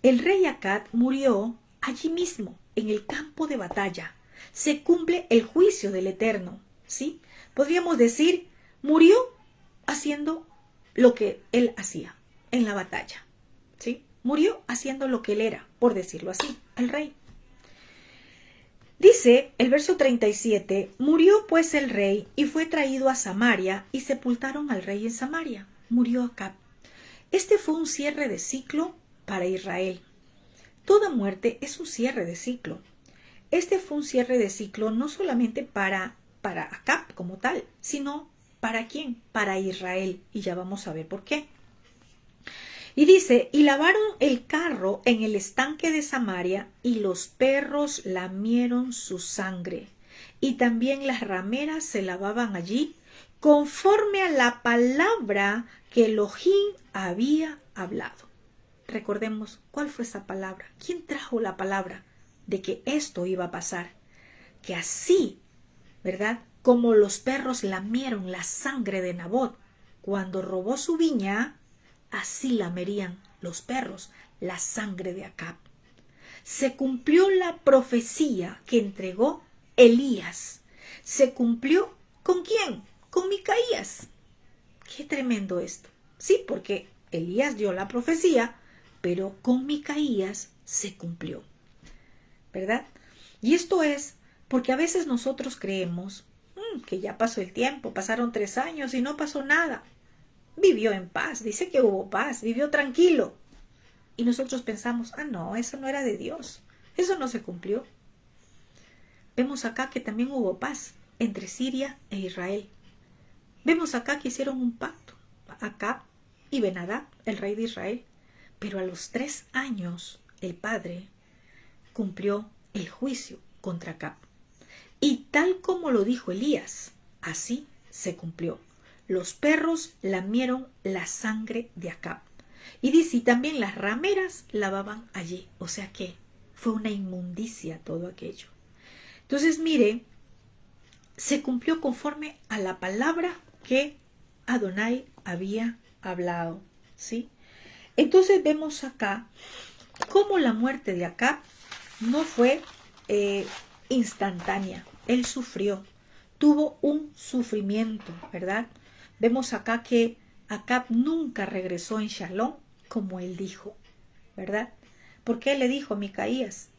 El rey Acab murió allí mismo, en el campo de batalla. Se cumple el juicio del Eterno, ¿sí? Podríamos decir, murió haciendo lo que él hacía en la batalla, ¿sí? Murió haciendo lo que él era, por decirlo así, el rey. Dice el verso 37, murió pues el rey y fue traído a Samaria y sepultaron al rey en Samaria. Murió Acab. Este fue un cierre de ciclo para Israel. Toda muerte es un cierre de ciclo. Este fue un cierre de ciclo no solamente para Acab como tal, sino ¿para quién? Para Israel. Y ya vamos a ver por qué. Y dice, y lavaron el carro en el estanque de Samaria, y los perros lamieron su sangre. Y también las rameras se lavaban allí, conforme a la palabra que Elohim había hablado. Recordemos, ¿cuál fue esa palabra? ¿Quién trajo la palabra de que esto iba a pasar? Que así, ¿verdad? Como los perros lamieron la sangre de Nabot cuando robó su viña, así lamerían los perros la sangre de Acab. Se cumplió la profecía que entregó Elías. ¿Se cumplió con quién? Con Micaías. Qué tremendo esto. Sí, porque Elías dio la profecía, pero con Micaías se cumplió, ¿verdad? Y esto es porque a veces nosotros creemos que ya pasó el tiempo, pasaron 3 años y no pasó nada. Vivió en paz, dice que hubo paz, vivió tranquilo. Y nosotros pensamos, no, eso no era de Dios, eso no se cumplió. Vemos acá que también hubo paz entre Siria e Israel. Vemos acá que hicieron un pacto, Acab y Ben-Hadad, el rey de Israel. Pero a los 3 años el padre cumplió el juicio contra Acab. Y tal como lo dijo Elías, así se cumplió. Los perros lamieron la sangre de Acab. Y dice, y también las rameras lavaban allí. O sea que fue una inmundicia todo aquello. Entonces, mire, se cumplió conforme a la palabra que Adonai había hablado, ¿sí? Entonces vemos acá cómo la muerte de Acab no fue instantánea. Él sufrió, tuvo un sufrimiento, ¿verdad? Vemos acá que Acab nunca regresó en Shalom como él dijo, ¿verdad? Porque él le dijo a Micaías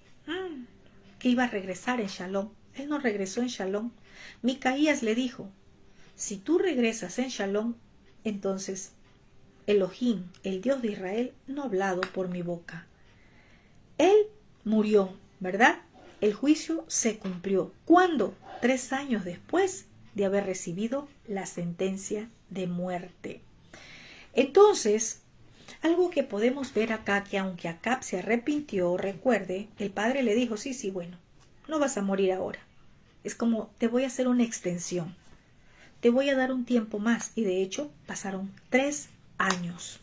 que iba a regresar en Shalom. Él no regresó en Shalom. Micaías le dijo, si tú regresas en Shalom, entonces Elohim, el Dios de Israel, no ha hablado por mi boca. Él murió, ¿verdad? El juicio se cumplió. ¿Cuándo? 3 años después de haber recibido la sentencia de muerte. Entonces, algo que podemos ver acá, que aunque Acab se arrepintió, recuerde, el padre le dijo, sí, bueno, no vas a morir ahora. Es como, te voy a hacer una extensión. Te voy a dar un tiempo más. Y de hecho, pasaron 3 años.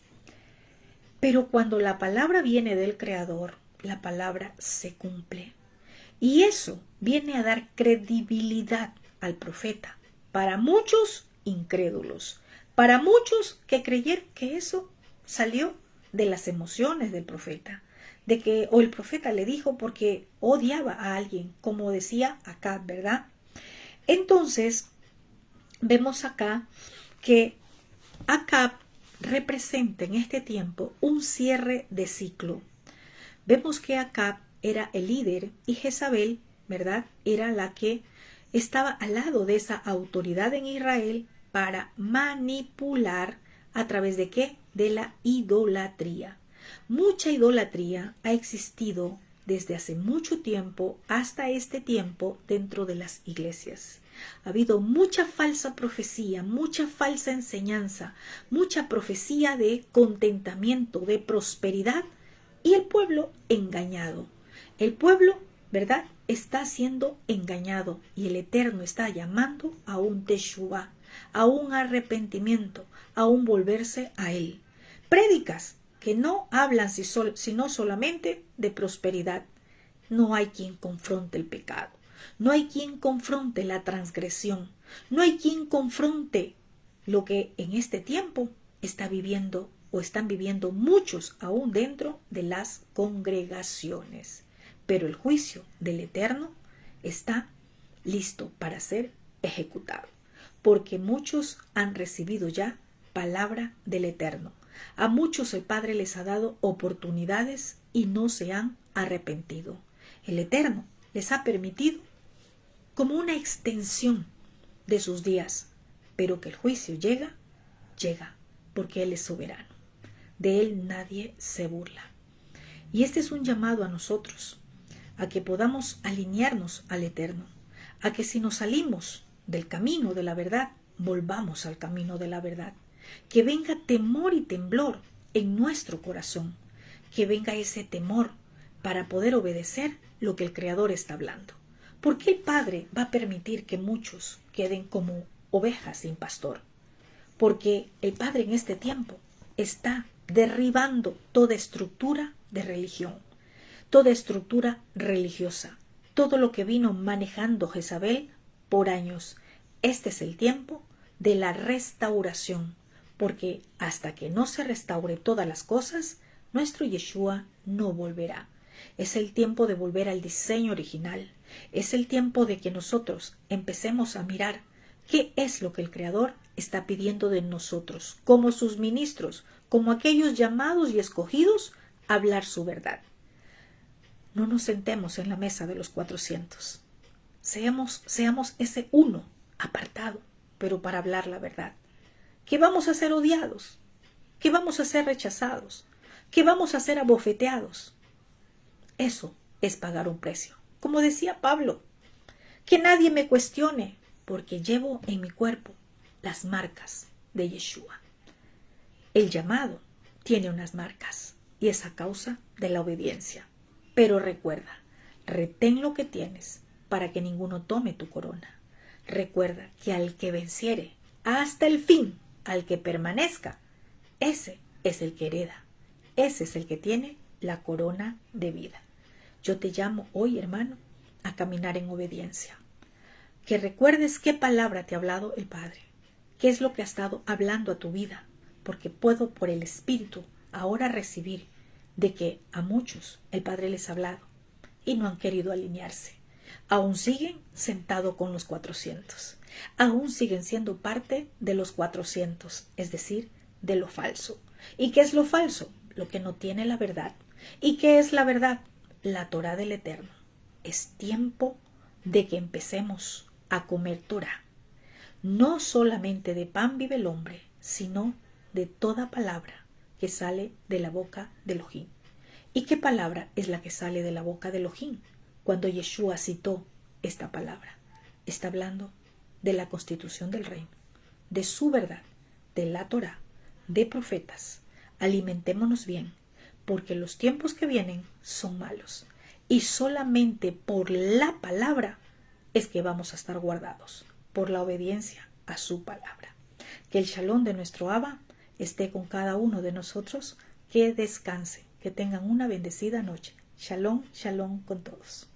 Pero cuando la palabra viene del Creador, la palabra se cumple. Y eso viene a dar credibilidad al profeta. Para muchos incrédulos. Para muchos que creyeron que eso salió de las emociones del profeta. O el profeta le dijo porque odiaba a alguien, como decía Acab, ¿verdad? Entonces, vemos acá que Acab representa en este tiempo un cierre de ciclo. Vemos que Acab era el líder y Jezabel, ¿verdad?, era la que estaba al lado de esa autoridad en Israel para manipular a través de ¿qué? De la idolatría. Mucha idolatría ha existido desde hace mucho tiempo hasta este tiempo dentro de las iglesias. Ha habido mucha falsa profecía, mucha falsa enseñanza, mucha profecía de contentamiento, de prosperidad y el pueblo engañado. El pueblo ¿verdad? Está siendo engañado y el Eterno está llamando a un teshuvá, a un arrepentimiento, a un volverse a Él. Prédicas que no hablan sino solamente de prosperidad. No hay quien confronte el pecado, no hay quien confronte la transgresión, no hay quien confronte lo que en este tiempo está viviendo o están viviendo muchos aún dentro de las congregaciones. Pero el juicio del Eterno está listo para ser ejecutado, porque muchos han recibido ya palabra del Eterno. A muchos el Padre les ha dado oportunidades y no se han arrepentido. El Eterno les ha permitido como una extensión de sus días, pero que el juicio llega, porque Él es soberano. De Él nadie se burla. Y este es un llamado a nosotros, a que podamos alinearnos al Eterno, a que si nos salimos del camino de la verdad, volvamos al camino de la verdad, que venga temor y temblor en nuestro corazón, que venga ese temor para poder obedecer lo que el Creador está hablando. ¿Por qué el Padre va a permitir que muchos queden como ovejas sin pastor? Porque el Padre en este tiempo está derribando toda estructura de religión, toda estructura religiosa, todo lo que vino manejando Jezabel por años. Este es el tiempo de la restauración, porque hasta que no se restaure todas las cosas, nuestro Yeshua no volverá. Es el tiempo de volver al diseño original. Es el tiempo de que nosotros empecemos a mirar qué es lo que el Creador está pidiendo de nosotros, como sus ministros, como aquellos llamados y escogidos a hablar su verdad. No nos sentemos en la mesa de los 400. Seamos ese uno apartado, pero para hablar la verdad. ¿Que vamos a ser odiados? ¿Que vamos a ser rechazados? ¿Que vamos a ser abofeteados? Eso es pagar un precio. Como decía Pablo, que nadie me cuestione, porque llevo en mi cuerpo las marcas de Yeshua. El llamado tiene unas marcas y es a causa de la obediencia. Pero recuerda, retén lo que tienes para que ninguno tome tu corona. Recuerda que al que venciere hasta el fin, al que permanezca, ese es el que hereda, ese es el que tiene la corona de vida. Yo te llamo hoy, hermano, a caminar en obediencia. Que recuerdes qué palabra te ha hablado el Padre, qué es lo que ha estado hablando a tu vida, porque puedo por el Espíritu ahora recibir de que a muchos el Padre les ha hablado y no han querido alinearse. Aún siguen sentados con los 400. Aún siguen siendo parte de los 400, es decir, de lo falso. ¿Y qué es lo falso? Lo que no tiene la verdad. ¿Y qué es la verdad? La Torá del Eterno. Es tiempo de que empecemos a comer Torá. No solamente de pan vive el hombre, sino de toda palabra que sale de la boca de Elohim. ¿Y qué palabra es la que sale de la boca de Elohim? Cuando Yeshua citó esta palabra, está hablando de la constitución del reino, de su verdad, de la Torá, de profetas. Alimentémonos bien, porque los tiempos que vienen son malos. Y solamente por la palabra es que vamos a estar guardados, por la obediencia a su palabra. Que el shalom de nuestro Abba esté con cada uno de nosotros, que descanse, que tengan una bendecida noche. Shalom, shalom con todos.